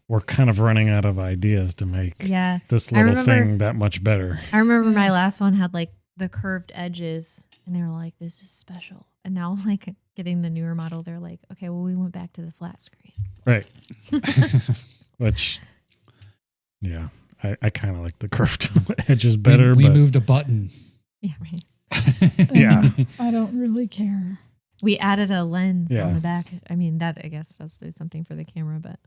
We're kind of running out of ideas to make this little thing that much better. I remember my last phone had like the curved edges and they were like, this is special. And now like getting the newer model, they're like, okay, well, we went back to the flat screen. Right. Which, yeah, I kind of like the curved edges better. We moved a button. Yeah, right. Yeah. I don't really care. We added a lens on the back. I mean, that I guess does do something for the camera, but.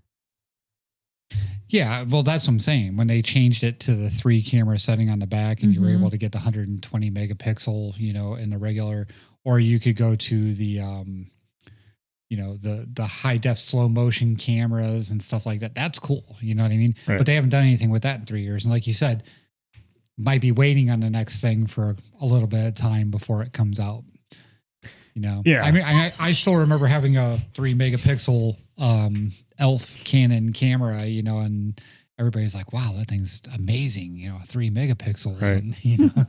Yeah, well, that's what I'm saying. When they changed it to the 3 camera setting on the back and you were able to get the 120 megapixel, you know, in the regular, or you could go to the, you know, the high def slow motion cameras and stuff like that. That's cool. You know what I mean? Right. But they haven't done anything with that in 3 years. And like you said, might be waiting on the next thing for a little bit of time before it comes out. You know? Yeah. I mean, I still remember having a 3 megapixel ELF Canon camera, you know, and everybody's like, wow, that thing's amazing, you know, 3 megapixels and, you know,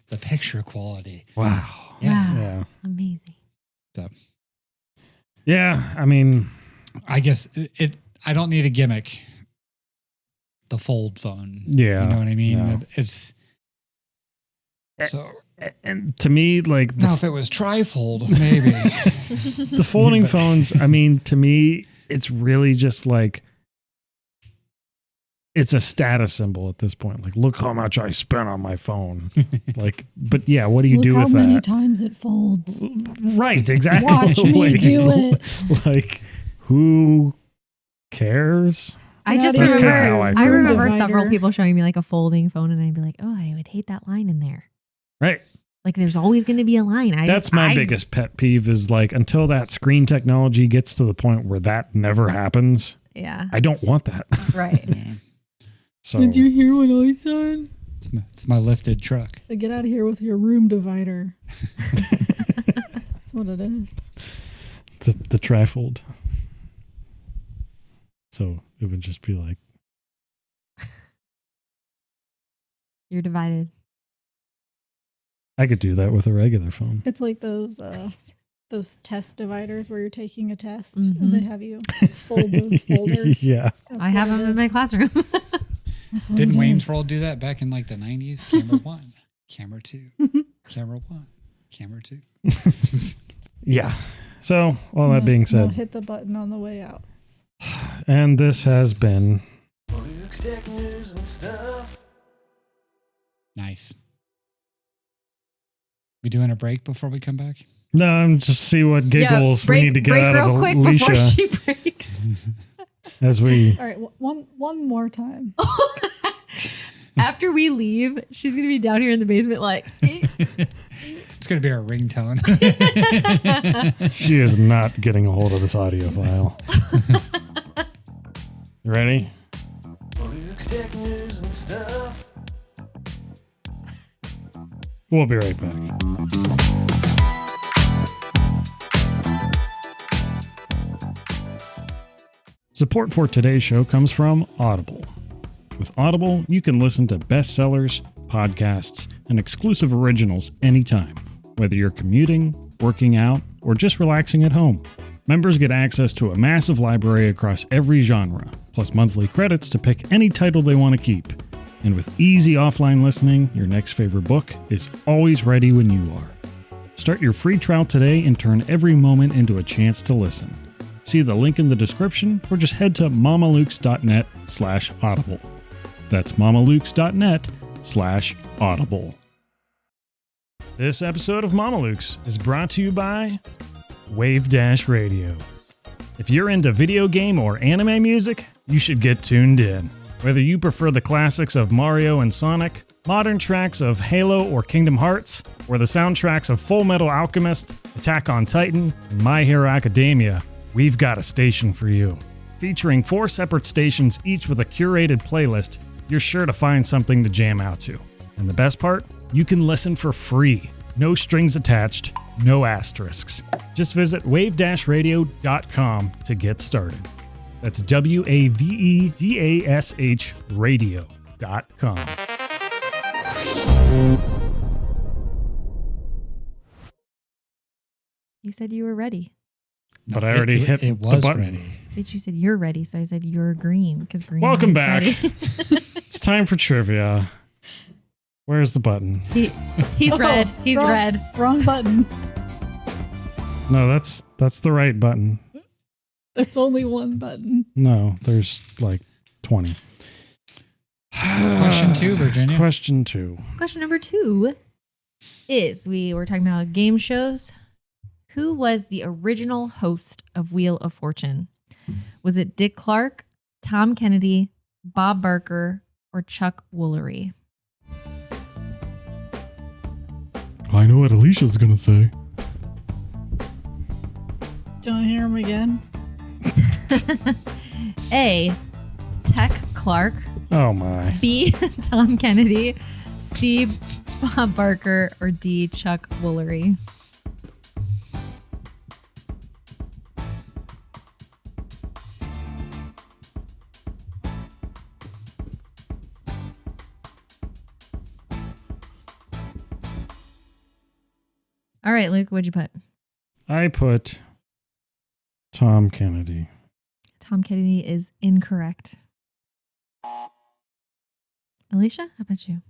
the picture quality. Wow. Yeah. Amazing. So, yeah. I mean, I guess I don't need a gimmick. The fold phone. Yeah. You know what I mean? Yeah. It's so. And to me, like, now if it was trifold, maybe the folding phones, I mean, to me, it's really just like, it's a status symbol at this point. Like, look how much I spent on my phone. Like, but yeah, what do you do with that? How many times it folds. Right, exactly. Watch me do it. Like, who cares? I just That's remember, kinda how I I feel. remember Divider. several people showing me like a folding phone and I'd be like, oh, I would hate that line in there. Right. Like there's always going to be a line. That's my biggest pet peeve is like, until that screen technology gets to the point where that never happens. Yeah. I don't want that. Right. So, Did you hear what I said? It's my lifted truck. So get out of here with your room divider. That's what it is. the trifold. So it would just be like, You're divided. I could do that with a regular phone. It's like those test dividers where you're taking a test and they have you fold those folders. Yeah. That's I have them in my classroom. That's what Didn't it Wayne's is. World do that back in like the 90s? Camera 1, camera 2, camera 1, camera 2. Yeah. So all that being said, hit the button on the way out. and this has been Luke's Tech News and Stuff. Nice. We doing a break before we come back? no, I'm just see what giggles we need to get out real of quick Alicia. before she breaks. As we All right, one more time. After we leave, she's gonna be down here in the basement, like. It's going to be our ringtone. she is not getting a hold of this audio file. You ready? Luke's tech news and stuff. We'll be right back. Support for today's show comes from Audible. With Audible, you can listen to bestsellers, podcasts, and exclusive originals anytime, whether you're commuting, working out, or just relaxing at home. Members get access to a massive library across every genre, plus monthly credits to pick any title they want to keep. And with easy offline listening, your next favorite book is always ready when you are. Start your free trial today and turn every moment into a chance to listen. See the link in the description or just head to mamalukes.net/audible. That's mamalukes.net/audible. This episode of Mamalukes is brought to you by Wave Dash Radio. If you're into video game or anime music, you should get tuned in. Whether you prefer the classics of Mario and Sonic, modern tracks of Halo or Kingdom Hearts, or the soundtracks of Full Metal Alchemist, Attack on Titan, and My Hero Academia, we've got a station for you. Featuring 4 separate stations, each with a curated playlist, you're sure to find something to jam out to. And the best part? You can listen for free. No strings attached, no asterisks. Just visit wave-radio.com to get started. That's WAVEDASH radio.com. You said you were ready. But I already hit it the was button. ready. But you said you're ready, so I said you're green because green. Welcome means back. ready. It's time for trivia. Where's the button? He's red. He's wrong, red. Wrong button. No, that's the right button. There's only one button. No, there's like 20. Question 2, Virginia. Question 2. Question number 2 is we were talking about game shows. Who was the original host of Wheel of Fortune? Was it Dick Clark, Tom Kennedy, Bob Barker, or Chuck Woolery? I know what Alicia's going to say. Do you want to hear him again? A. Tech Clark. Oh my. B. Tom Kennedy. C. Bob Barker. Or D. Chuck Woolery. All right, Luke, what'd you put? I put Tom Kennedy. Tom Kennedy is incorrect. Alicia, how about you?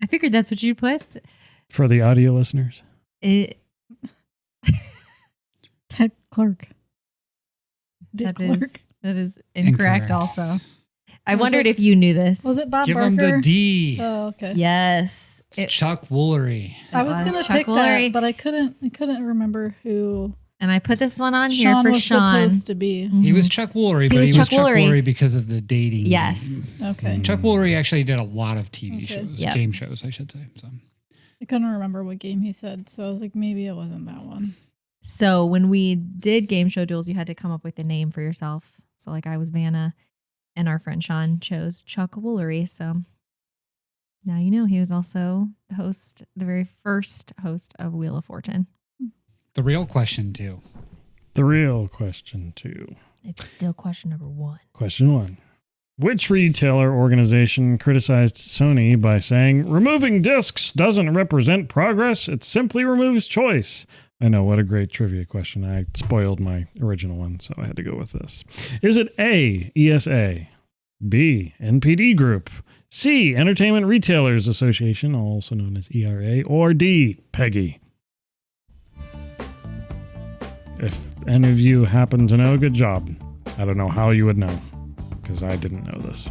I figured that's what you put. For the audio listeners. Ted Clark. Dick Clark. That is incorrect. Incorrect. Also. I Was wondered it- if you knew this. Was it Bob Give Barker? him the D. Oh, okay. Yes. It's Chuck Woolery. I was was gonna Chuck pick Woolery. that, but I couldn't remember who And I put this one on here Sean for was Sean. supposed to be. He was Chuck Woolery, but was he was Chuck Chuck Woolery. Woolery because of the dating. Yes. Okay. Chuck Woolery actually did a lot of TV Okay. shows, Yep. game shows, I should say. So I couldn't remember what game he said, so I was like, maybe it wasn't that one. So when we did Game Show Duels, you had to come up with a name for yourself. So like I was Vanna and our friend Sean chose Chuck Woolery. So now you know he was also the host, the very first host of Wheel of Fortune. the real question too. The real question 2. It's still question number 1. Question 1. Which retailer organization criticized Sony by saying, removing discs doesn't represent progress, it simply removes choice? I know, what a great trivia question. I spoiled my original one, so I had to go with this. Is it A, ESA, B, NPD Group, C, Entertainment Retailers Association, also known as ERA, or D, PEGI? If any of you happen to know, good job. I don't know how you would know, because I didn't know this.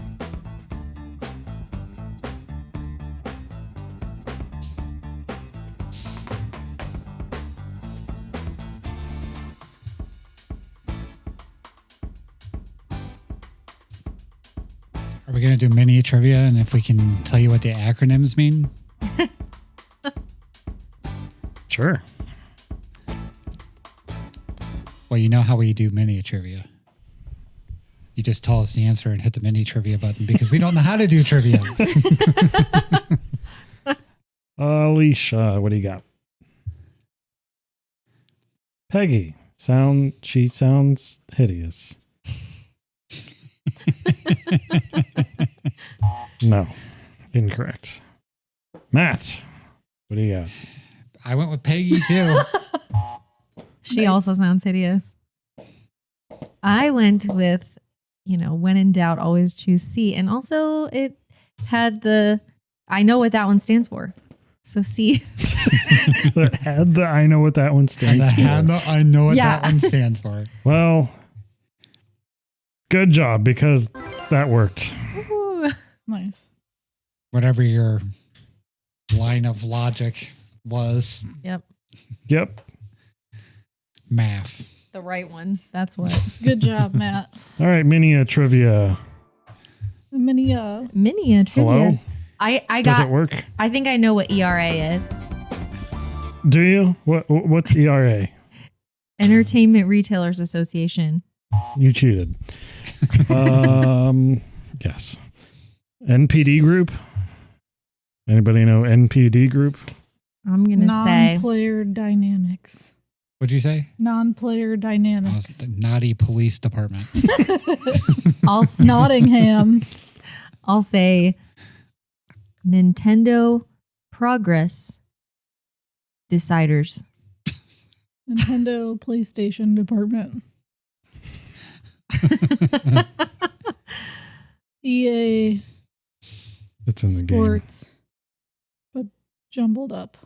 Are we going to do mini trivia? And if we can tell you what the acronyms mean? Sure. Well, you know how we do mini trivia. You just tell us the answer and hit the mini trivia button because we don't know how to do trivia. Alicia, what do you got? Peggy, she sounds hideous. No, incorrect. Matt, what do you got? I went with Peggy too. She also sounds hideous. I went with, when in doubt, always choose C. And also it had I know what that one stands for. So C. Had the I know what that one stands for. I know what that one stands for. Well, good job because that worked. Ooh. Nice. Whatever your line of logic was. Yep. Math. The right one. That's what. Good job, Matt. All right, mini trivia. Mini trivia. Hello? I Does got. it work? I think I know what ERA is. Do you? What's ERA? Entertainment Retailers Association. You cheated. Yes. NPD group? Anybody know NPD group? I'm gonna say non-player dynamics. What'd you say? Non-player dynamics. The naughty police department. Nottingham. I'll say Nintendo Progress Deciders. Nintendo PlayStation department. EA It's in the Sports, but jumbled up.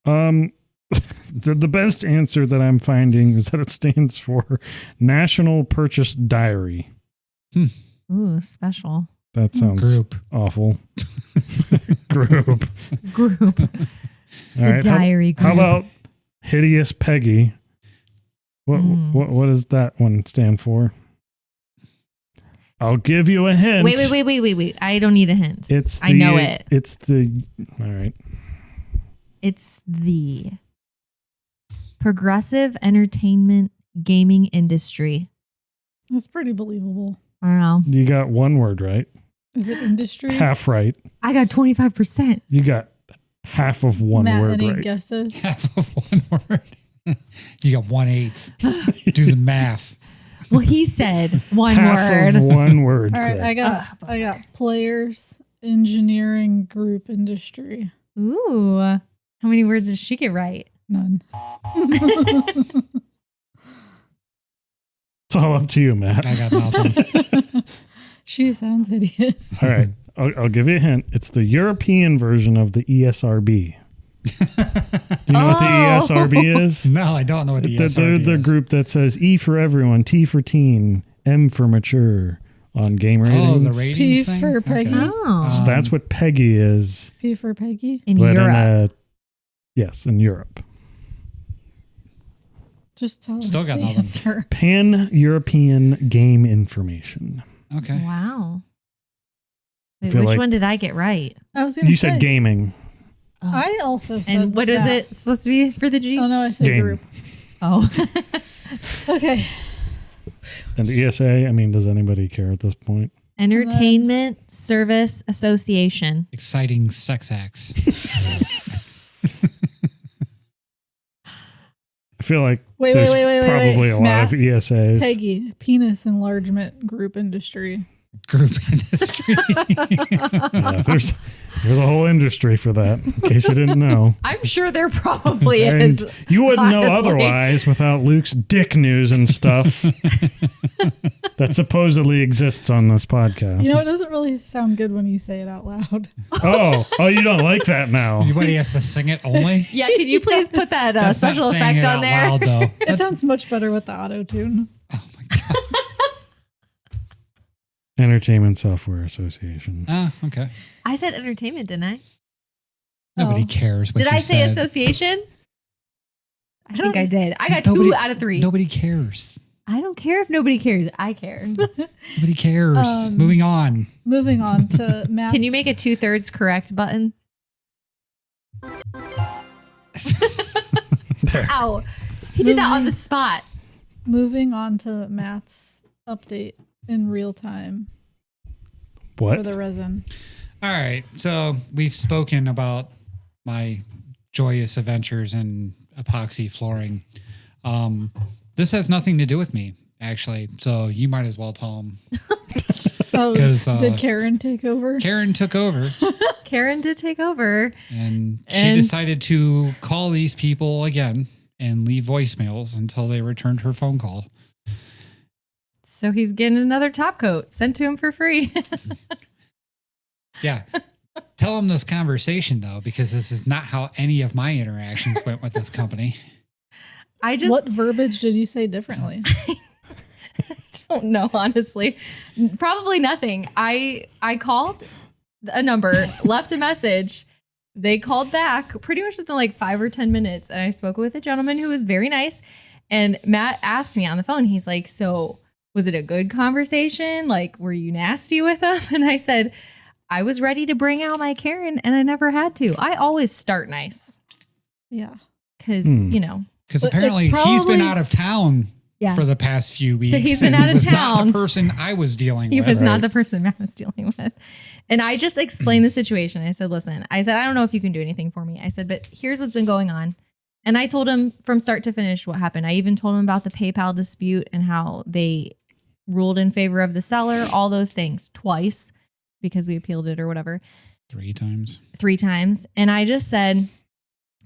game. The best answer that I'm finding is that it stands for National Purchase Diary. Ooh, special. That sounds Group. awful. Group. Group. All right. Diary group. How about Hideous Peggy? What does that one stand for? I'll give you a hint. Wait. I don't need a hint. I know it. It's the... All right. It's the progressive entertainment gaming industry. That's pretty believable. I don't know. You got one word right. Is it industry? Half right. I got 25%. You got half of one Matt, word any right. guesses? Half of one word. You got 1/8. Do the math. Well, he said one half word. of one word. All right, correct. I got players engineering group industry. Ooh. How many words did she get right? None. It's all up to you, Matt. I got nothing. She sounds hideous. All right. I'll give you a hint. It's the European version of the ESRB. Do you know what the ESRB is? No, I don't know what the They're ESRB the is. group that says E for everyone, T for teen, M for mature on game ratings. Oh, the ratings P thing? for Peggy. Oh. So that's what Peggy is. P for Peggy. In but Europe. Yes, in Europe. Just tell Still us got the nothing. answer. Pan-European game information. Okay. Wow. Wait, feel which like- one did I get right? I was gonna You say. said gaming. I also said. And what is that. it supposed to be for the G? Oh no, I said Game. group. Oh. Okay. And the ESA, I mean, does anybody care at this point? Entertainment Service Association. Exciting sex acts. I feel like Wait, there's wait. probably a lot Matt, of ESAs. Peggy, penis enlargement group industry. Group industry. Yeah, there's a whole industry for that, in case you didn't know. I'm sure there probably And is. you wouldn't know honestly. otherwise without Luke's dick news and stuff that supposedly exists on this podcast. You know, it doesn't really sound good when you say it out loud. Oh, you don't like that now. Anybody has to sing it only? Yeah, could you please put that That's not special saying effect it on out there? loud, though. It sounds much better with the auto tune. Oh my god. Entertainment Software Association. Ah, okay. I said entertainment, didn't I? Nobody Oh. cares what Did you I say said. association? I think I did. I got Nobody- 2 out of 3. Nobody cares. I don't care if nobody cares. I care. Nobody cares. Moving on. Moving on to Matt's. Can you make a 2/3 correct button? Ow. He did that on the spot. Moving on to Matt's update in real time What? for the resin. All right. So we've spoken about my joyous adventures in epoxy flooring. This has nothing to do with me, actually. So you might as well tell them. Oh, 'Cause, did Karen take over? Karen took over Karen did take over. and she decided to call these people again and leave voicemails until they returned her phone call. So he's getting another top coat sent to him for free. Yeah. Tell them this conversation, though, because this is not how any of my interactions went with this company. What verbiage did you say differently? don't know, honestly. Probably nothing. I called a number, left a message. They called back pretty much within like 5 or 10 minutes. And I spoke with a gentleman who was very nice. And Matt asked me on the phone, he's like, so was it a good conversation? Like, were you nasty with him? And I said, I was ready to bring out my Karen and I never had to. I always start nice. Yeah. Because, you know. Because But apparently it's he's been probably- out of town Yeah. for the past few weeks. So he's been and out of was not town. the person I was dealing He with. was not the person Matt was dealing with. And I just explained the situation. I said, listen, I don't know if you can do anything for me. I said, but here's what's been going on. And I told him from start to finish what happened. I even told him about the PayPal dispute and how they ruled in favor of the seller, all those things twice because we appealed it or whatever. 3 times. 3 times. And I just said,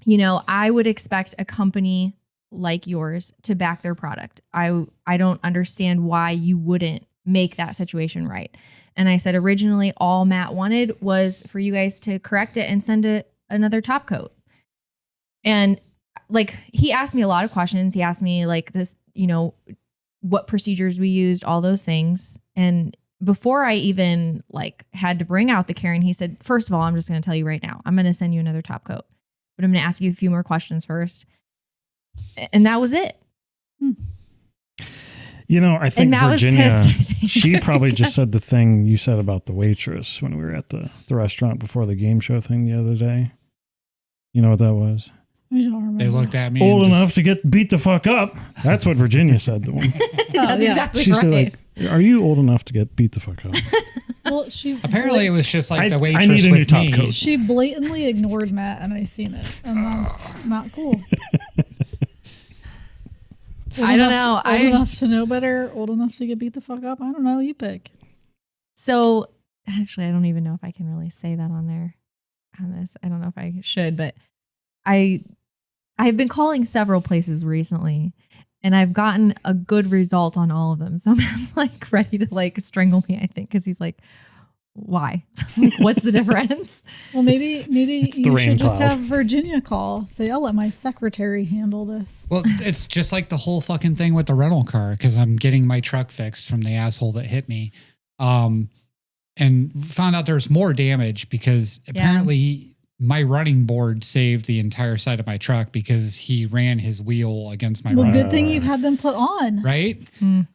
you know, I would expect a company like yours to back their product. I don't understand why you wouldn't make that situation right. And I said, originally, all Matt wanted was for you guys to correct it and send it another top coat. And like, he asked me a lot of questions. He asked me like this, you know, what procedures we used, all those things. And before I even like had to bring out the Karen, he said, first of all, I'm just going to tell you right now, I'm going to send you another top coat, but I'm going to ask you a few more questions first. And that was it. You know, I think Matt was Virginia, pissed, I think, she I probably just guess. said the thing you said about the waitress when we were at the restaurant before the game show thing the other day. You know what that was? I don't remember. They looked at me. Old and just- enough to get beat the fuck up. That's what Virginia said to him. That's yeah. exactly She right. said, like, are you old enough to get beat the fuck up? Well, she Apparently, it was just like the I waitress need a new with top me. coat. she blatantly ignored Matt, and I seen it, and that's not cool. I don't know. Old enough to know better, old enough to get beat the fuck up. I don't know. You pick. So actually, I don't even know if I can really say that on there on this. I don't know if I should, but I've been calling several places recently and I've gotten a good result on all of them. So Matt's like ready to like strangle me, I think, because he's like, why? Like, what's the difference? Well, maybe the you rain should just cloud. have Virginia call. Say, I'll let my secretary handle this. Well, it's just like the whole fucking thing with the rental car because I'm getting my truck fixed from the asshole that hit me. And found out there's more damage because apparently my running board saved the entire side of my truck because he ran his wheel against my Well, running good thing you've had them put on. right?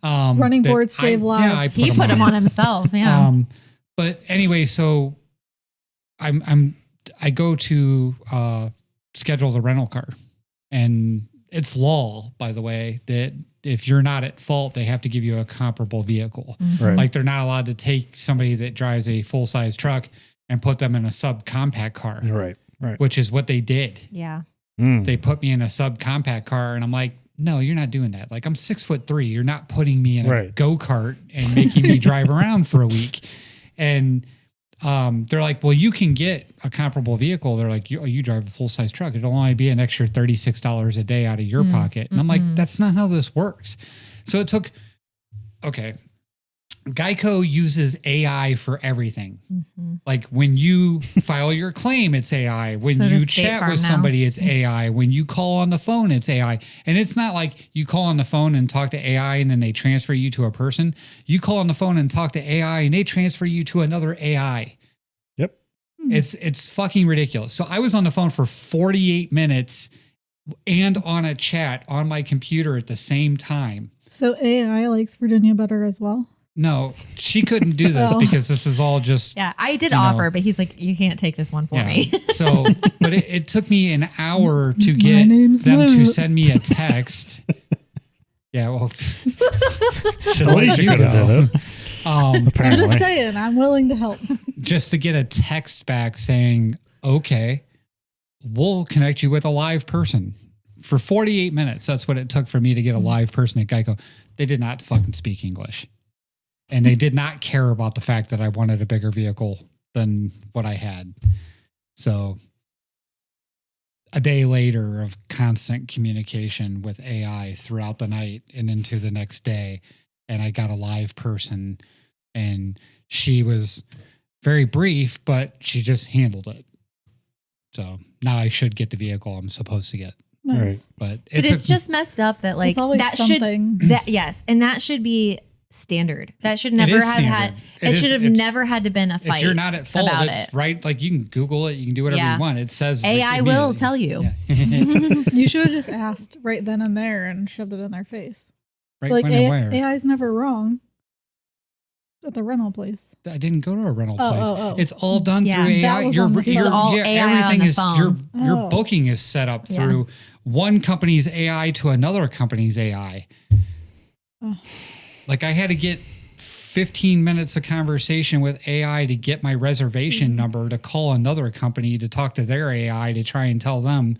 Running that boards save lives. Yeah, I He put him on himself. Yeah. But anyway, so I go to schedule the rental car, and it's law, by the way, that if you're not at fault, they have to give you a comparable vehicle. Right. Like they're not allowed to take somebody that drives a full size truck and put them in a subcompact car, Right. which is what they did. Yeah. They put me in a subcompact car, and I'm like, no, you're not doing that. Like I'm 6'3". You're not putting me in a Right. go-kart and making me drive around for a week. And they're like, well, you can get a comparable vehicle. They're like, you drive a full-size truck. It'll only be an extra $36 a day out of your pocket. And I'm like, that's not how this works. So it took, okay, Geico uses AI for everything. Like when you file your claim, it's AI. When So you does State chat Farm with now. somebody, it's AI. When you call on the phone, it's AI. And it's not like you call on the phone and talk to AI and then they transfer you to a person. You call on the phone and talk to AI and they transfer you to another AI. Yep. It's fucking ridiculous. So I was on the phone for 48 minutes and on a chat on my computer at the same time. So AI likes Virginia better as well? No, she couldn't do this Oh. because this is all just. Yeah, I did You know. offer, but he's like, you can't take this one for me. So, but it took me an hour to My get name's them to Matt. send me a text. Yeah, well, should Alicia could have did it. I'm Apparently. just saying, I'm willing to help. just to get a text back saying, okay, we'll connect you with a live person for 48 minutes. That's what it took for me to get a live person at Geico. They did not fucking speak English. And they did not care about the fact that I wanted a bigger vehicle than what I had. So a day later of constant communication with AI throughout the night and into the next day. And I got a live person, and she was very brief, but she just handled it. So now I should get the vehicle I'm supposed to get. Nice. But But it's just messed up that like It's always that something. should yes, and that should be standard. That should never is have had. standard. It should have It's- never had to been a fight. if you're not at fault, about it's it. right. Like you can Google it, you can do whatever Yeah. you want. It says AI like, will immediately. tell you. Yeah. You should have just asked right then and there and shoved it in their face. Right Like when and where? AI's never wrong at the rental place. I didn't go to a rental Oh, place. oh, oh. It's all done Yeah. through That AI. was on the This is all AI on everything the is phone. your Oh. booking is set up Yeah. through one company's AI to another company's AI. Oh. Like I had to get 15 minutes of conversation with AI to get my reservation number to call another company to talk to their AI to try and tell them.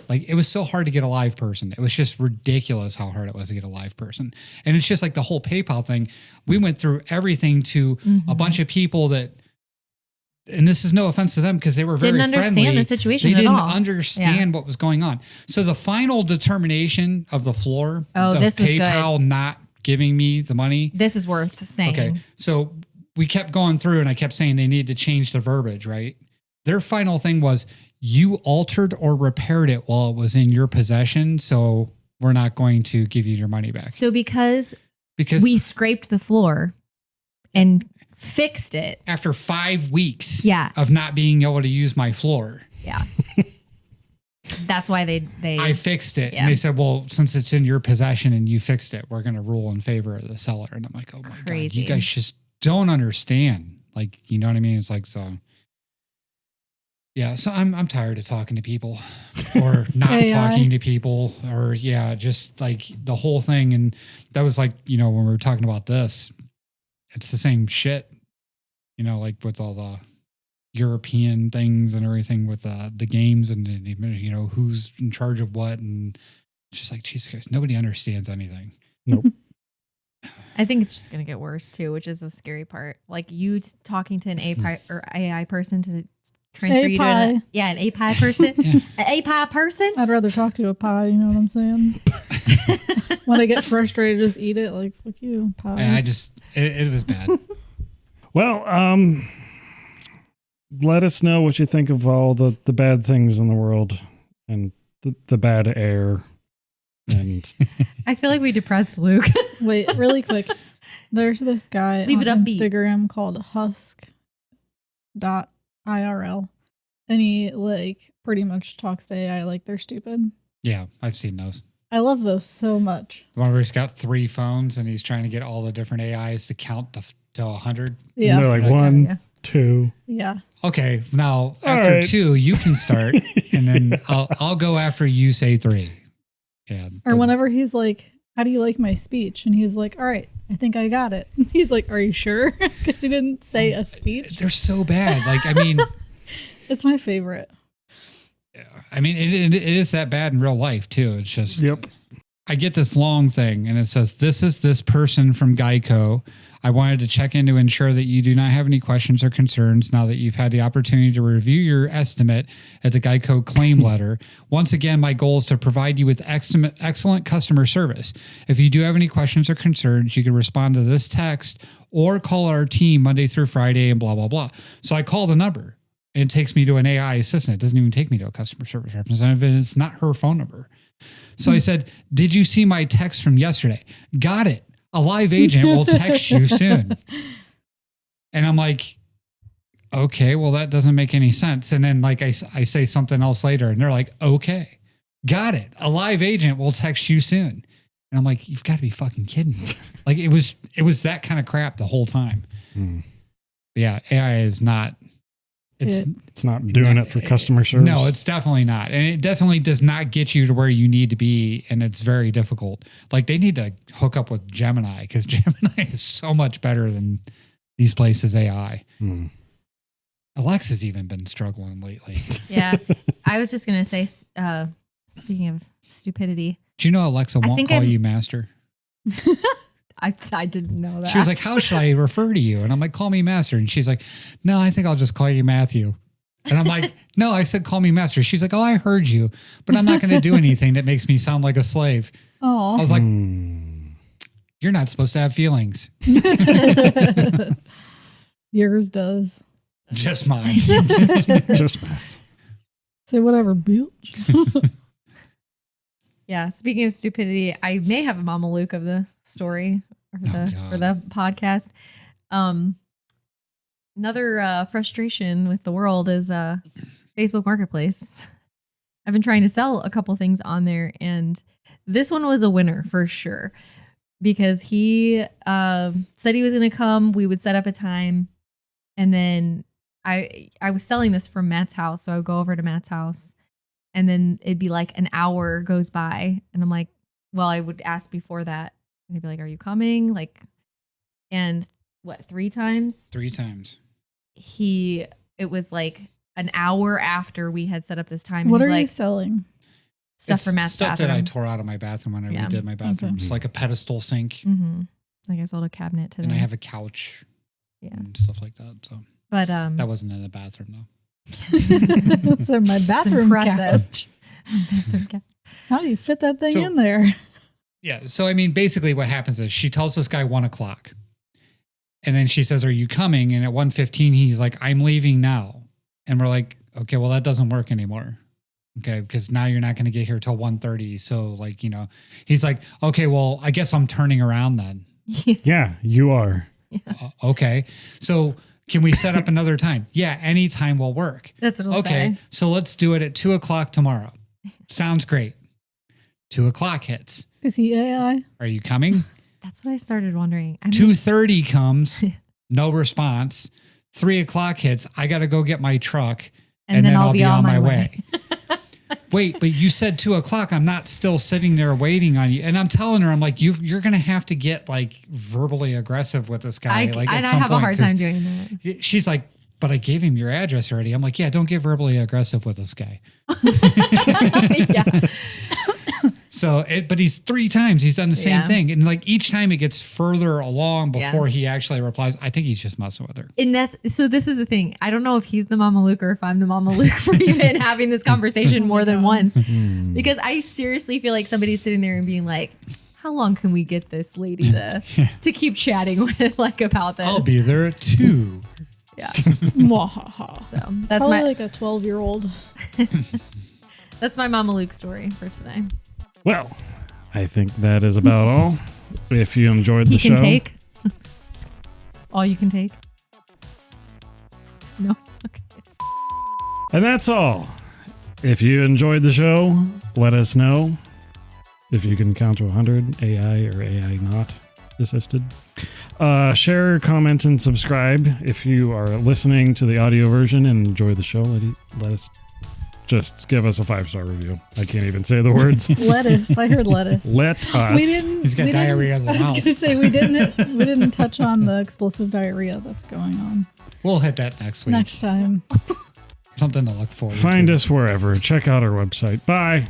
Like it was so hard to get a live person. It was just ridiculous how hard it was to get a live person. And it's just like the whole PayPal thing. We went through everything to a bunch of people that, and this is no offense to them because they were very Didn't understand friendly. the situation They at didn't all. understand what was going on. So the final determination of the floor, Oh, of this was PayPal not giving me the money. This is worth saying. Okay. So we kept going through and I kept saying they need to change the verbiage, right? Their final thing was you altered or repaired it while it was in your possession. So we're not going to give you your money back. So because Because we scraped the floor and fixed it. after 5 weeks Yeah. of not being able to use my floor, Yeah. That's why they I fixed it. Yeah. And they said, well, since it's in your possession and you fixed it, we're going to rule in favor of the seller. And I'm like, oh my God, Crazy. you guys just don't understand. Like, you know what I mean? It's like, so yeah. So I'm tired of talking to people or not AI. talking to people or just like the whole thing. And that was like, when we were talking about this, it's the same shit, like with all the European things and everything with the games and who's in charge of what, and it's just like Jesus Christ, nobody understands anything. Nope. I think it's just going to get worse too, which is the scary part. Like you talking to an AI person to transfer you to an API person. An API person? I'd rather talk to a pie, you know what I'm saying? When I get frustrated, just eat it. Like, fuck you, pie. And it was bad. Well, let us know what you think of all the bad things in the world and the bad air. And I feel like we depressed Luke. Wait, really quick. There's this guy Leave on it upbeat. Instagram called husk.irl. And he pretty much talks to AI like they're stupid. Yeah, I've seen those. I love those so much. The one where he's got 3 phones and he's trying to get all the different AIs to count to 100. Yeah. they're like Okay. 1, Yeah. 2. Yeah. Okay, now All after right. 2, you can start, and then I'll go after you say 3. Yeah. Or whenever he's like, how do you like my speech? And he's like, all right, I think I got it. He's like, are you sure? Because he didn't say a speech. They're so bad. Like, I mean, It's my favorite. it is that bad in real life too. It's just, Yep. I get this long thing and it says, this is this person from Geico. I wanted to check in to ensure that you do not have any questions or concerns now that you've had the opportunity to review your estimate at the Geico claim letter. Once again, my goal is to provide you with excellent customer service. If you do have any questions or concerns, you can respond to this text or call our team Monday through Friday and blah, blah, blah. So I call the number and it takes me to an AI assistant. It doesn't even take me to a customer service representative. And it's not her phone number. So I said, did you see my text from yesterday? Got it. A live agent will text you soon. And I'm like, okay, well, that doesn't make any sense. And then I say something else later and they're like, okay, got it. A live agent will text you soon. And I'm like, you've got to be fucking kidding me. Like it was that kind of crap the whole time. Mm. But yeah, AI is not. It's not doing it for customer service. No, it's definitely not. And it definitely does not get you to where you need to be. And it's very difficult. Like they need to hook up with Gemini because Gemini is so much better than these places AI. Mm. Alexa's even been struggling lately. Yeah. I was just going to say, speaking of stupidity. Do you know Alexa won't call you master? I didn't know that. She was like, how should I refer to you? And I'm like, call me master. And she's like, no, I think I'll just call you Matthew. And I'm like, no, I said, call me master. She's like, oh, I heard you, but I'm not going to do anything that makes me sound like a slave. Oh, I was like, you're not supposed to have feelings. yours does. Just mine. Just Matt's. Say whatever, bitch. Yeah. Speaking of stupidity, I may have a Mamaluke of the story for the podcast. Another frustration with the world is Facebook Marketplace. I've been trying to sell a couple things on there, and this one was a winner for sure because he said he was going to come. We would set up a time, and then I was selling this from Matt's house, so I would go over to Matt's house. And then it'd be like an hour goes by. And I'm like, well, I would ask before that. And he'd be like, are you coming? Like, and what, 3 times? 3 times. It was like an hour after we had set up this time. What are you you selling? Stuff for Matt's stuff bathroom. that I tore out of my bathroom when I redid my bathroom. It's like a pedestal sink. Mm-hmm. Like I sold a cabinet today. And I have a couch. Yeah. And stuff like that. So, but that wasn't in the bathroom though. So my bathroom couch. How do you fit that thing in there? Yeah. So, I mean, basically what happens is she tells this guy 1:00 and then she says, are you coming? And at 1:15, he's like, I'm leaving now. And we're like, okay, well, that doesn't work anymore. Okay. Because now you're not going to get here till 1:30. So like, he's like, okay, well, I guess I'm turning around then. Yeah, you are. Okay. So can we set up another time? Yeah, any time will work. That's what I'll say. Okay, so let's do it at 2:00 tomorrow. Sounds great. 2:00 hits. Is he AI? Are you coming? That's what I started wondering. 2:30 comes, no response. 3:00 hits. I got to go get my truck, and then I'll be on my way. Wait, but you said 2:00. I'm not still sitting there waiting on you. And I'm telling her, I'm like, you're going to have to get like verbally aggressive with this guy. I have a hard time doing that. She's like, but I gave him your address already. I'm like, yeah, don't get verbally aggressive with this guy. Yeah. So, but he's 3 times he's done the same thing, and like each time it gets further along before he actually replies. I think he's just messing with her. And so this is the thing. I don't know if he's the Mamaluke or if I'm the Mamaluke for even having this conversation more than once, because I seriously feel like somebody's sitting there and being like, "How long can we get this lady to keep chatting with like about this?" I'll be there at 2. Yeah. So That's probably my like a 12-year-old. That's my Mamaluke story for today. Well, I think that is about all. If you enjoyed the show. He can take. All you can take? No? Okay. And that's all. If you enjoyed the show, let us know. If you can count to 100, AI or AI not assisted. Share, comment, and subscribe. If you are listening to the audio version and enjoy the show, let us just give us a 5-star review. I can't even say the words. Lettuce. I heard lettuce. Let us. He's got diarrhea in the mouth. I was going to say we didn't touch on the explosive diarrhea that's going on. We'll hit that next week. Next time. Something to look forward to. Find us wherever. Check out our website. Bye.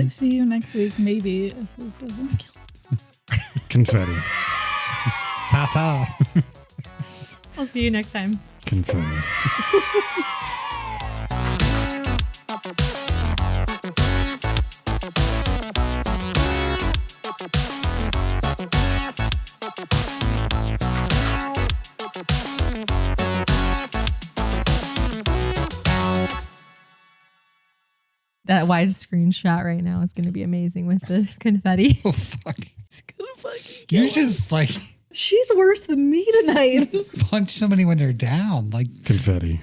See you next week, maybe, if Luke doesn't kill. Confetti. Ta-ta. I'll see you next time. Confetti. That wide screenshot right now is going to be amazing with the confetti. Oh, fuck. It's gonna fucking kill You're just like She's worse than me tonight. punch somebody when they're down. Like Confetti.